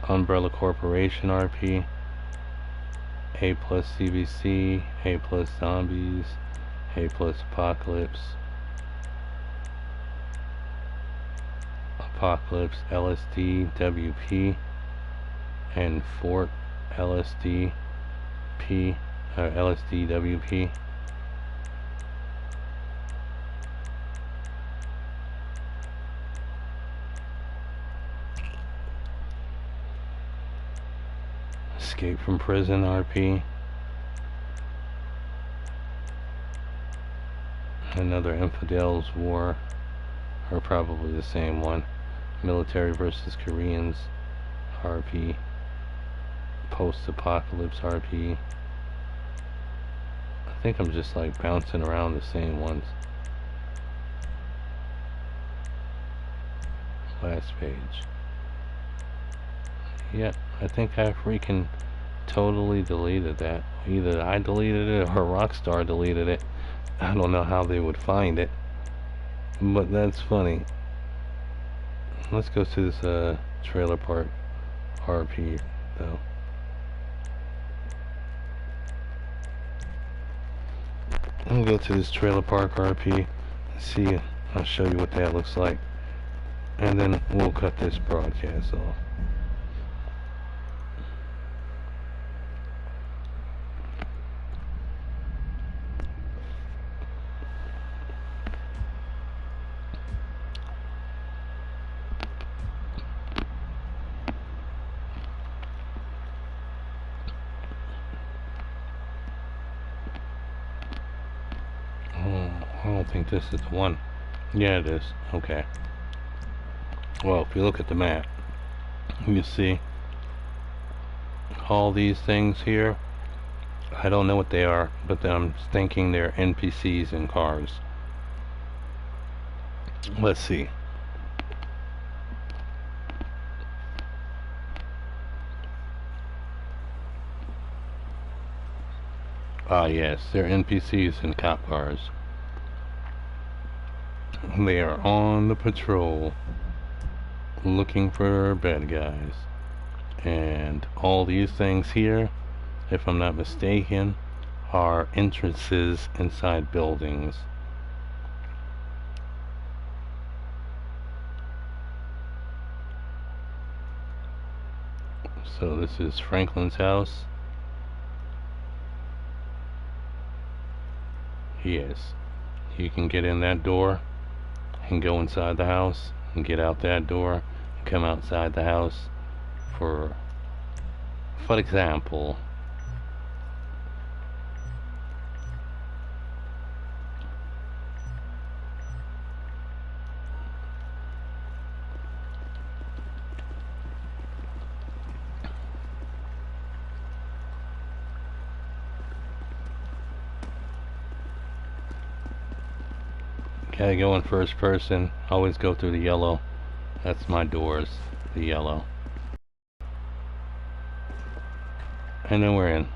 Umbrella Corporation RP. A plus CBC, A plus Zombies, A plus Apocalypse, LSD WP, and Fort LSD WP. Escape from Prison RP. Another Infidels War, or probably the same one. Military versus Koreans RP. Post-Apocalypse RP. I think I'm just like bouncing around the same ones. Last page. Yep, I think I freaking totally deleted that. Either I deleted it or Rockstar deleted it. I don't know how they would find it, but that's funny. Let's go to this Trailer Park RP though. I'll go to this Trailer Park RP and see. I'll show you what that looks like, and then we'll cut this broadcast off. I don't think this is the one. Yeah, it is. Okay. Well, if you look at the map, you see all these things here. I don't know what they are, but I'm thinking they're NPCs in cars. Let's see. Ah, yes, they're NPCs in cop cars. They are on the patrol looking for bad guys. And all these things here, if I'm not mistaken, are entrances inside buildings. So this is Franklin's house. Yes, you can get in that door and go inside the house and get out that door and come outside the house. For example, gotta go in first person. Always go through the yellow. That's my doors, the yellow. And then we're in.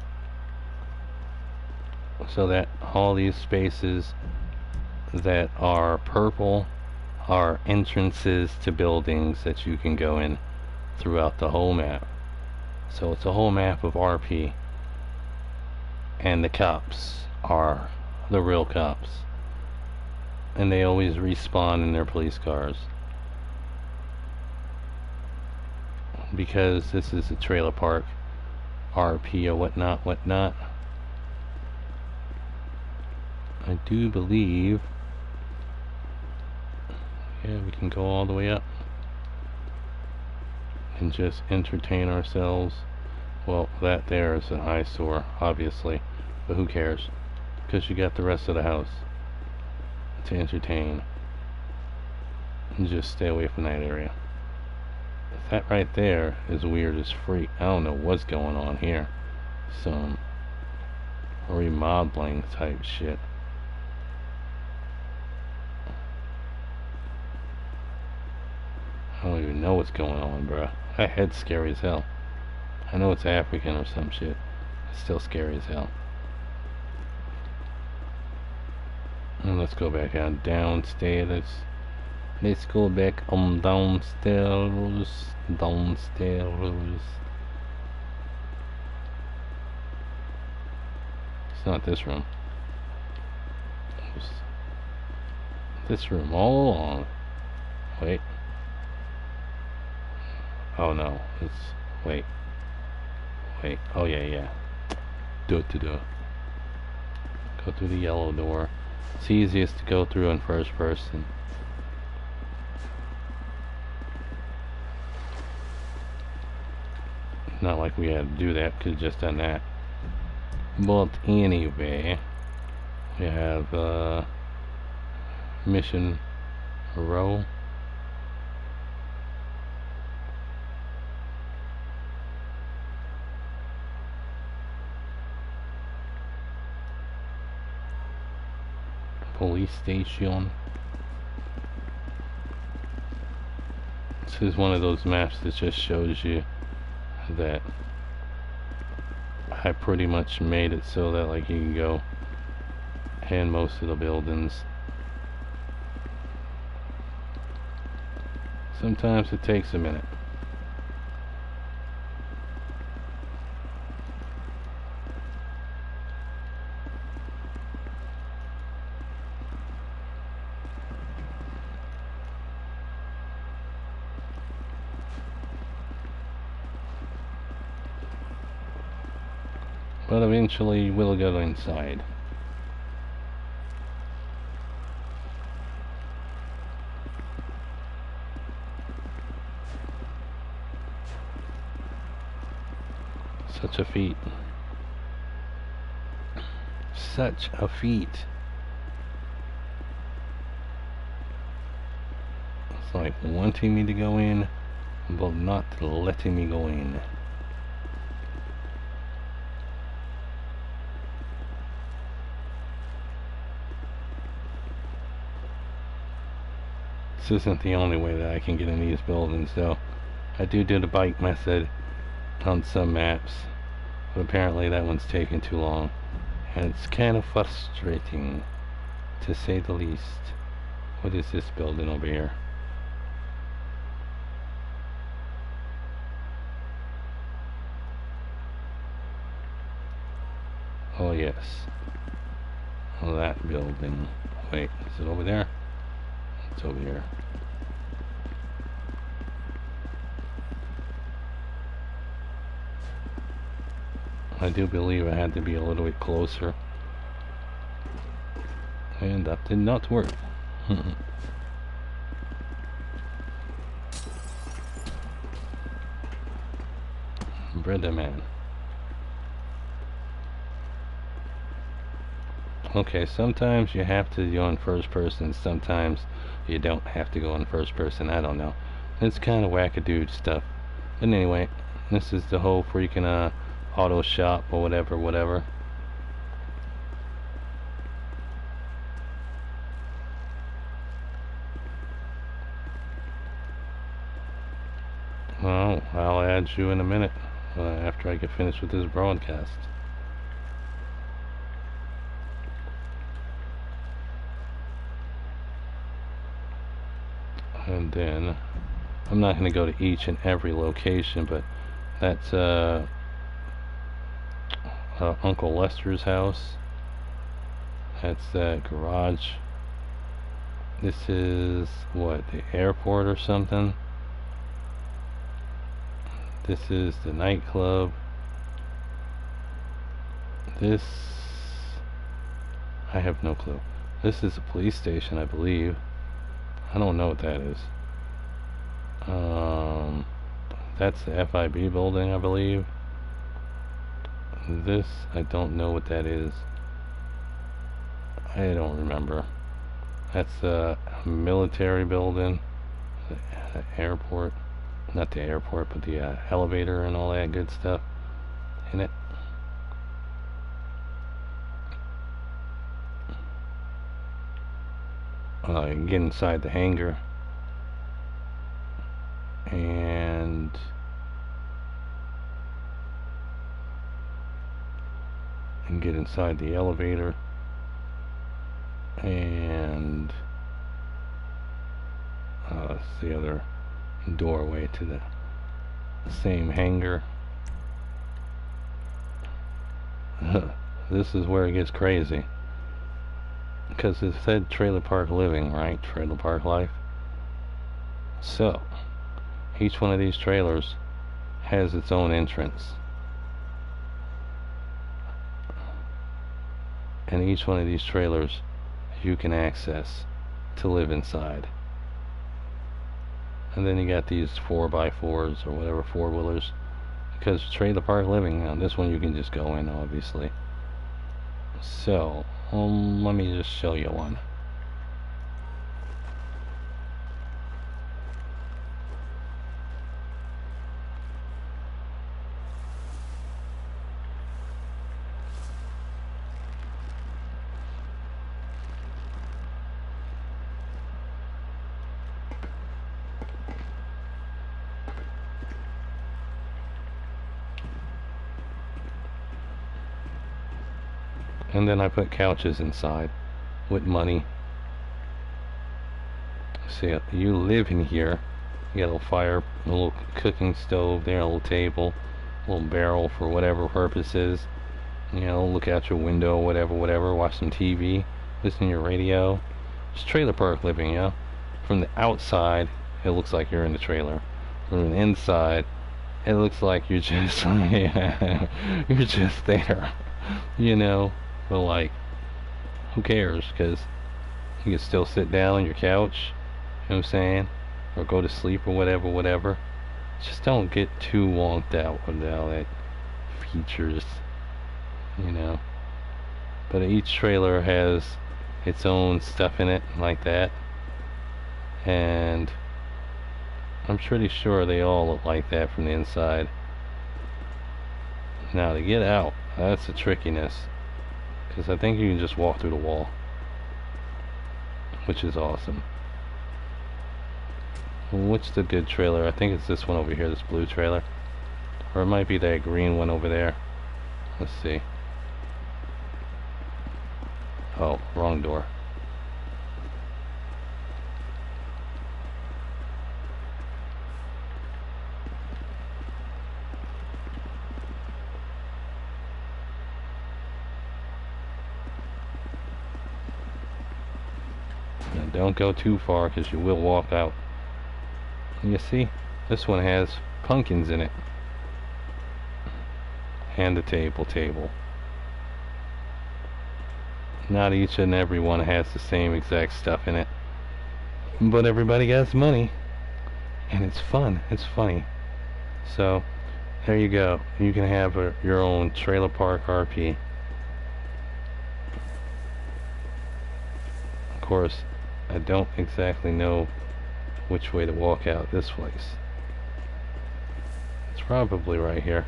So that all these spaces that are purple are entrances to buildings that you can go in throughout the whole map. So it's a whole map of RP. And the cops are the real cops. And they always respawn in their police cars. Because this is a trailer park RP or whatnot. I do believe, yeah, we can go all the way up and just entertain ourselves. Well, that there is an eyesore, obviously, but who cares? Because you got the rest of the house to entertain. And just stay away from that area. That right there is weird as freak. I don't know what's going on here. Some remodeling type shit. I don't even know know what's going on, bro. That head's scary as hell. I know it's African or some shit. It's still scary as hell. And let's go back downstairs. Let's go back downstairs. Downstairs. It's not this room. It's this room all along. Wait. Oh no. It's wait. Wait. Oh yeah. Do. Go through the yellow door. It's easiest to go through in first person. Not like we had to do that, could have just done that. But anyway, we have mission row. Police station. This is one of those maps that just shows you that I pretty much made it so that like you can go in most of the buildings. Sometimes it takes a minute. But eventually we'll go inside. Such a feat. Such a feat. It's like wanting me to go in, but not letting me go in. This isn't the only way that I can get in these buildings though. I do the bike method on some maps, but apparently that one's taking too long, and it's kind of frustrating to say the least. What is this building over here? Oh yes, that building. Wait, is it over there? It's over here. I do believe I had to be a little bit closer, and that did not work. Brother man. Okay, sometimes you have to go in first person, sometimes you don't have to go in first person. I don't know. It's kind of wackadoodle stuff. But anyway, this is the whole freaking auto shop or whatever. Well, I'll add you in a minute after I get finished with this broadcast. And then I'm not going to go to each and every location, but that's Uncle Lester's house. That's that garage. This is what, the airport or something? This is the nightclub. This, I have no clue. This is a police station, I believe. I don't know what that is. That's the FIB building, I believe. This, I don't know what that is. I don't remember. That's a military building. The airport. Not the airport, but the elevator and all that good stuff in it. You can get inside the hangar, and and get inside the elevator. And it's the other doorway to the same hangar. This is where it gets crazy, because it said trailer park living, right? Trailer park life. So each one of these trailers has its own entrance, and each one of these trailers you can access to live inside. And then you got these 4x4s or whatever, four-wheelers, because trailer park living, this one you can just go in, obviously. So let me just show you one. And then I put couches inside with money. See, you live in here. You got a little fire, a little cooking stove there, a little table, a little barrel for whatever purposes. You know, look out your window, whatever, watch some TV, listen to your radio. It's trailer park living, you know. From the outside, it looks like you're in the trailer. From the inside, it looks like you're just you're just there, you know. But like, who cares? Because you can still sit down on your couch, you know what I'm saying, or go to sleep or whatever. Just don't get too wonked out with all that features, you know. But each trailer has its own stuff in it like that, and I'm pretty sure they all look like that from the inside. Now to get out, that's the trickiness, because I think you can just walk through the wall, which is awesome. What's the good trailer? I think it's this one over here, this blue trailer, or it might be that green one over there. Let's see. Oh, wrong door. Now don't go too far, because you will walk out. You see, this one has pumpkins in it, and a table. Not each and every one has the same exact stuff in it, but everybody gets money, and it's fun. It's funny. So there you go. You can have your own trailer park RP. Of course, I don't exactly know which way to walk out this place. It's probably right here.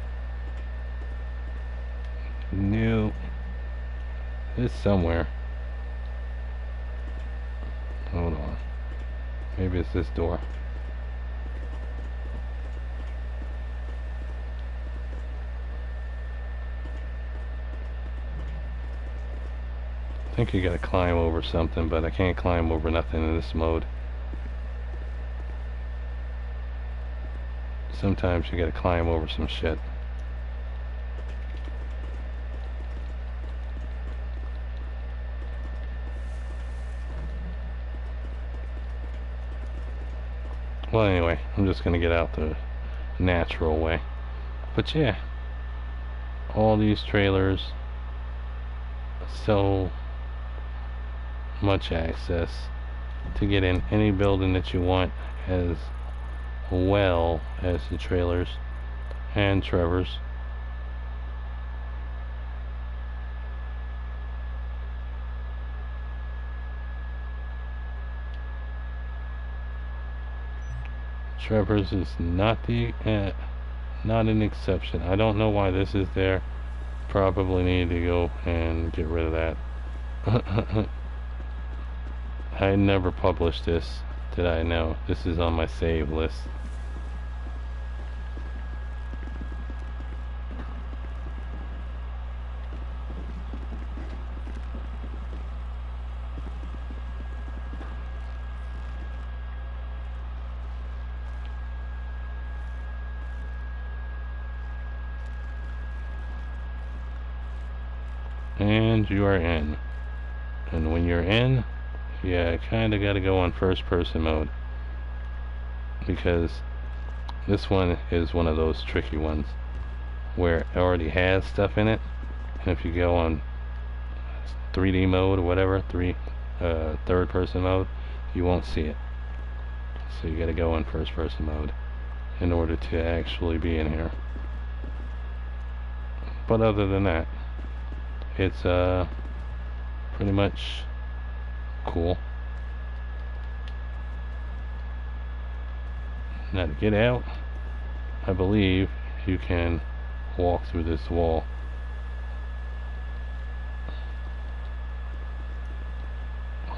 No, it's somewhere. Hold on. Maybe it's this door. I think you gotta climb over something, but I can't climb over nothing in this mode. Sometimes you gotta climb over some shit. Well, anyway, I'm just gonna get out the natural way. But yeah, all these trailers, so much access to get in any building that you want, as well as the trailers and Trevor's. Trevor's is not an exception. I don't know why this is there. Probably need to go and get rid of that. I never published this, did I? No, this is on my save list. And you are in. And when you're in, yeah, kinda gotta go on first person mode. Because this one is one of those tricky ones where it already has stuff in it. And if you go on 3D mode or whatever, third person mode, you won't see it. So you gotta go on first person mode in order to actually be in here. But other than that, it's pretty much cool. Now to get out, I believe you can walk through this wall.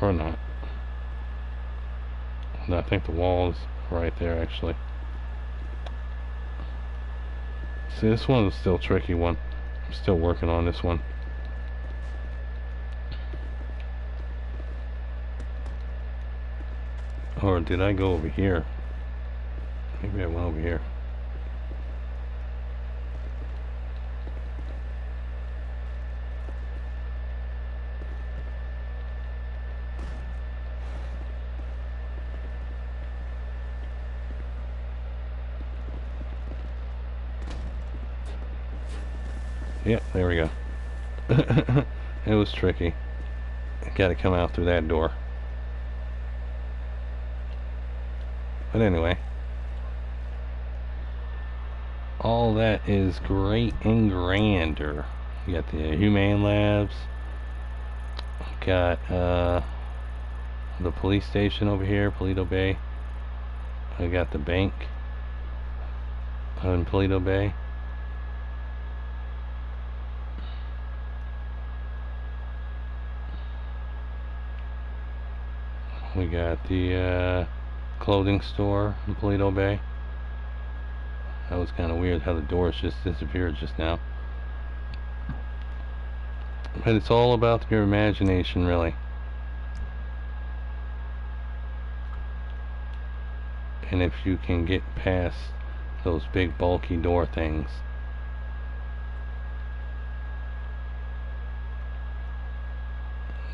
Or not. No, I think the wall is right there actually. See, this one is still a tricky one. I'm still working on this one. Or did I go over here? Maybe I went over here. Yep, there we go. It was tricky. Gotta come out through that door. But anyway, all that is great and grander. You got the Humane Labs. Got the police station over here, Paleto Bay. I got the bank in Paleto Bay. We got the clothing store in Paleto Bay. That was kind of weird how the doors just disappeared just now. But it's all about your imagination, really. And if you can get past those big bulky door things.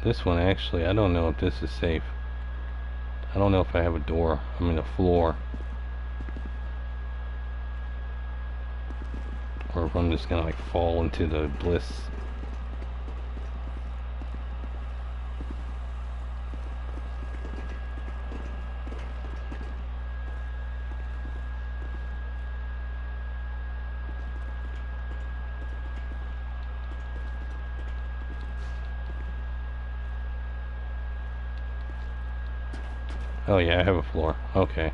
This one actually, I don't know if this is safe. I don't know if I have a door, a floor. Or if I'm just gonna like fall into the bliss. Oh yeah, I have a floor. Okay.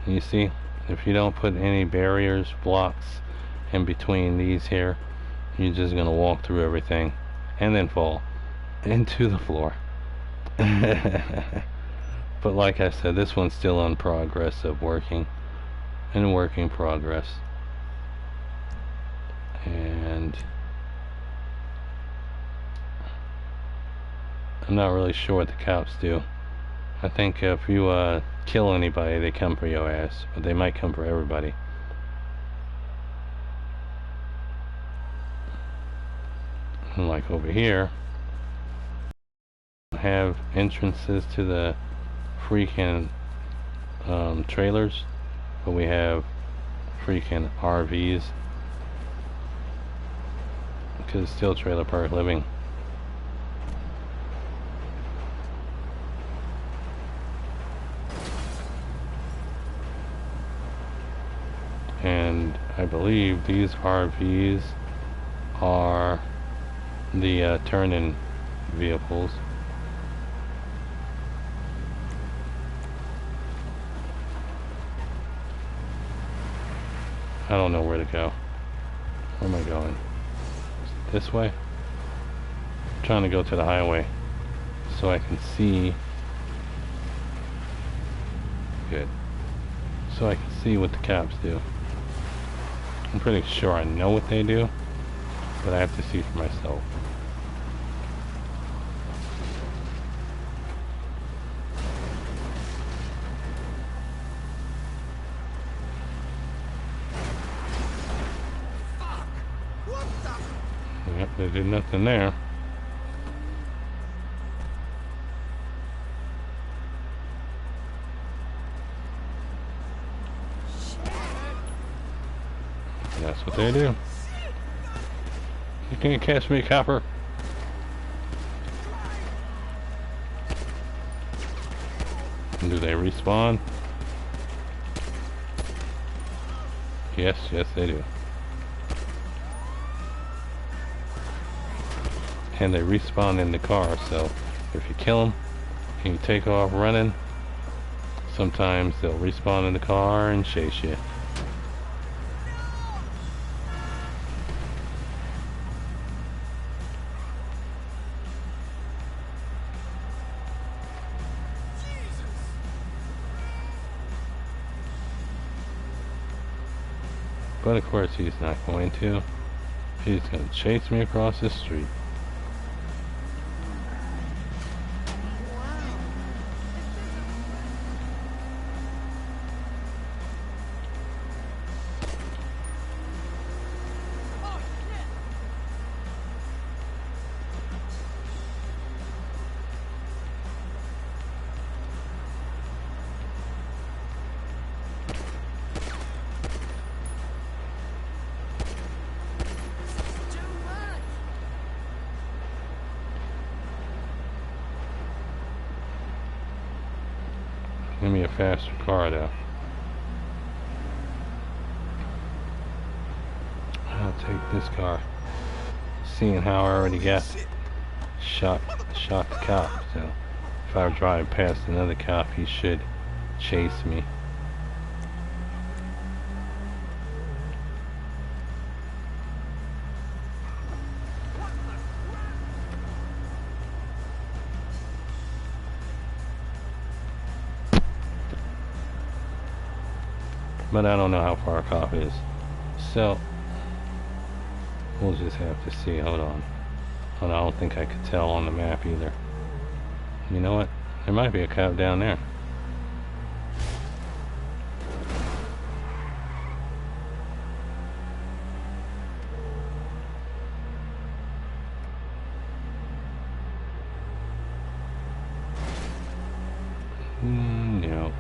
You see, if you don't put any barriers, blocks in between these here, you're just gonna walk through everything and then fall into the floor. But like I said, this one's still in progress of working, in working progress. And I'm not really sure what the cops do. I think if you kill anybody, they come for your ass, but they might come for everybody. And like over here, have entrances to the freaking trailers, but we have freaking RVs because it's still trailer park living. And I believe these RVs are the turn-in vehicles. I don't know where to go. Where am I going? This way? I'm trying to go to the highway so I can see. Good. So I can see what the cops do. I'm pretty sure I know what they do, but I have to see for myself. Yep, they did nothing there. That's what they do. You can't catch me, copper. Do they respawn? Yes, yes they do. And they respawn in the car, so if you kill them and you take off running, sometimes they'll respawn in the car and chase you. But of course he's not going to. He's going to chase me across the street. Give me a faster car though. I'll take this car. Seeing how I already got shot the cop, so if I drive past another cop, he should chase me. But I don't know how far a cop is. So, we'll just have to see. Hold on. I don't think I could tell on the map either. You know what? There might be a cop down there. No.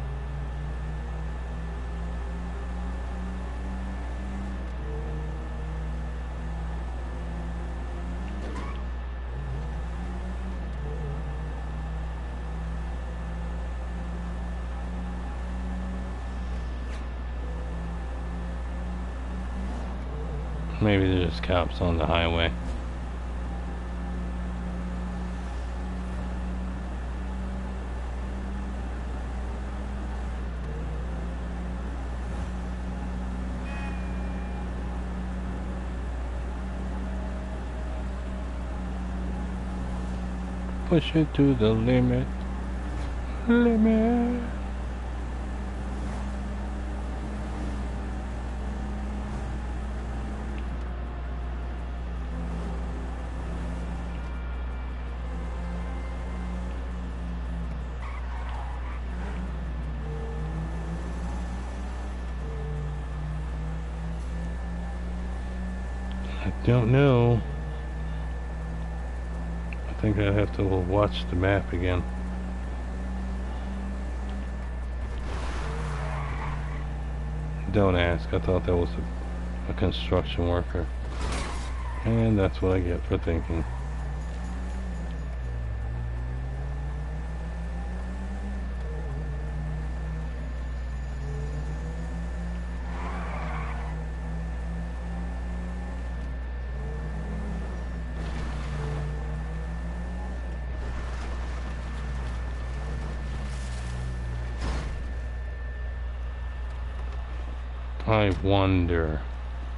Maybe there's cops on the highway. Push it to the limit. Limit. I don't know. I think I'd have to watch the map again. Don't ask. I thought that was a construction worker. And that's what I get for thinking. I wonder.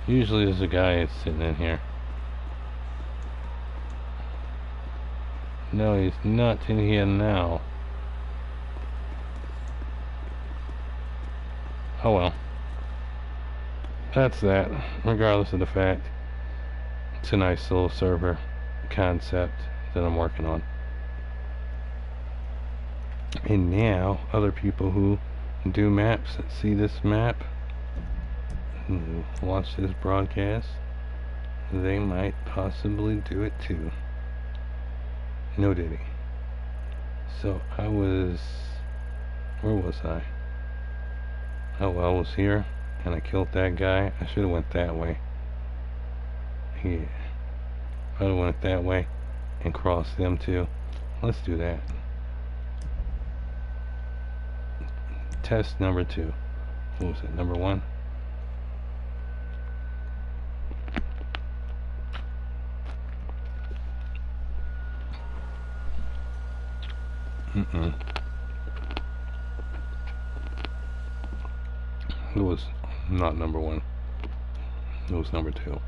Usually there's a guy sitting in here. No, he's not in here now. Oh well. That's that. Regardless of the fact, it's a nice little server concept that I'm working on. And now, other people who do maps that see this map, who watch this broadcast, they might possibly do it too. No diddy. So I was, where was I? Oh, I was here and I killed that guy. I should have went that way. Yeah. I went it that way and cross them too. Let's do that. Test number 2. What was it? Number 1? It was not number 1. It was number 2.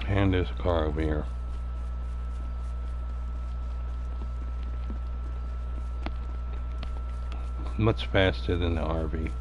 And there's a car over here. Much faster than the RV.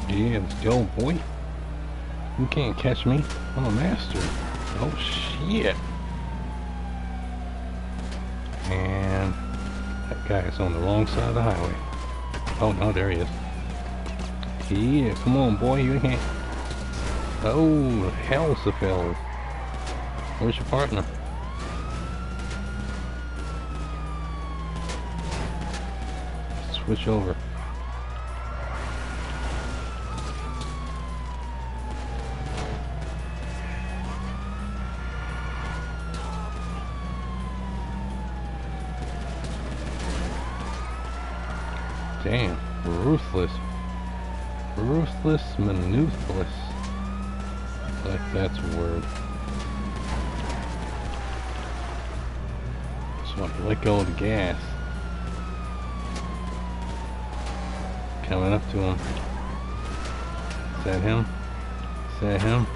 Yeah, let's go, boy. You can't catch me. I'm a master. Oh, shit. And that guy is on the wrong side of the highway. Oh, no, there he is. Yeah, come on, boy. You can't. Oh, hell's a fellow. Where's your partner? Switch over. Damn, ruthless. Ruthless, manuthless. Like that's a word. Just want to let go of the gas. Coming up to him. Is that him? Is that him?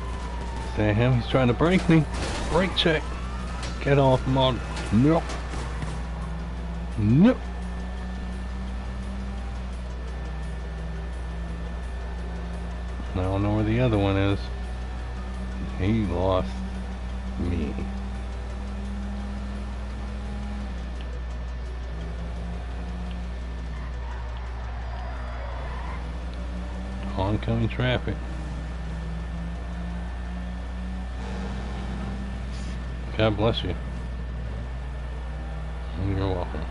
Is that him? He's trying to break me. Brake check. Get off, mod. Nope. Nope. I don't know where the other one is. He lost me. Oncoming traffic. God bless you. You're welcome.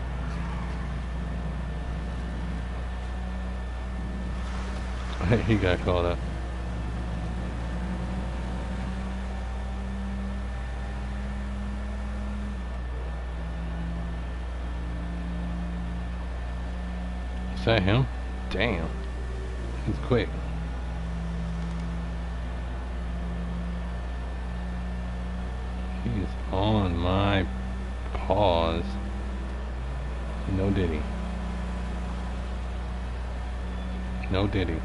He got caught up. Is that him? Damn. He's quick. He's on my paws. No diddy. No diddy.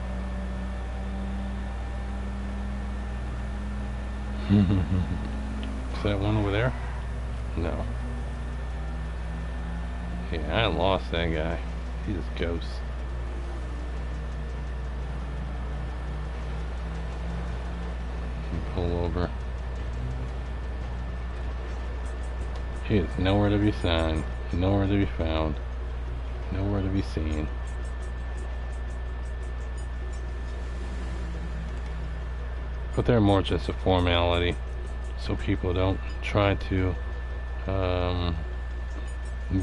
Is that one over there? No. Yeah, I lost that guy. He just ghosts. Pull over. He is nowhere to be seen. Nowhere to be found. Nowhere to be seen. But they're more just a formality, so people don't try to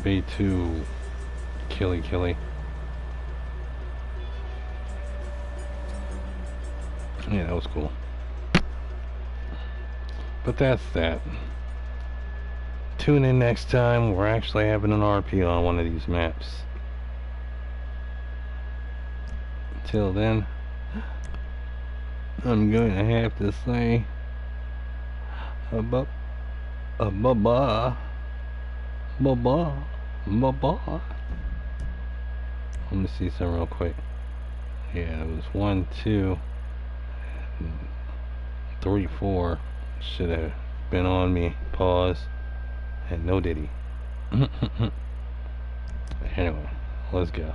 be too killy. Yeah, that was cool. But that's that. Tune in next time. We're actually having an RP on one of these maps. Till then, I'm going to have to say bye-bye. Let me see some real quick. Yeah, it was 1, 2. 34 should have been on me. Pause. And no diddy. Anyway, let's go.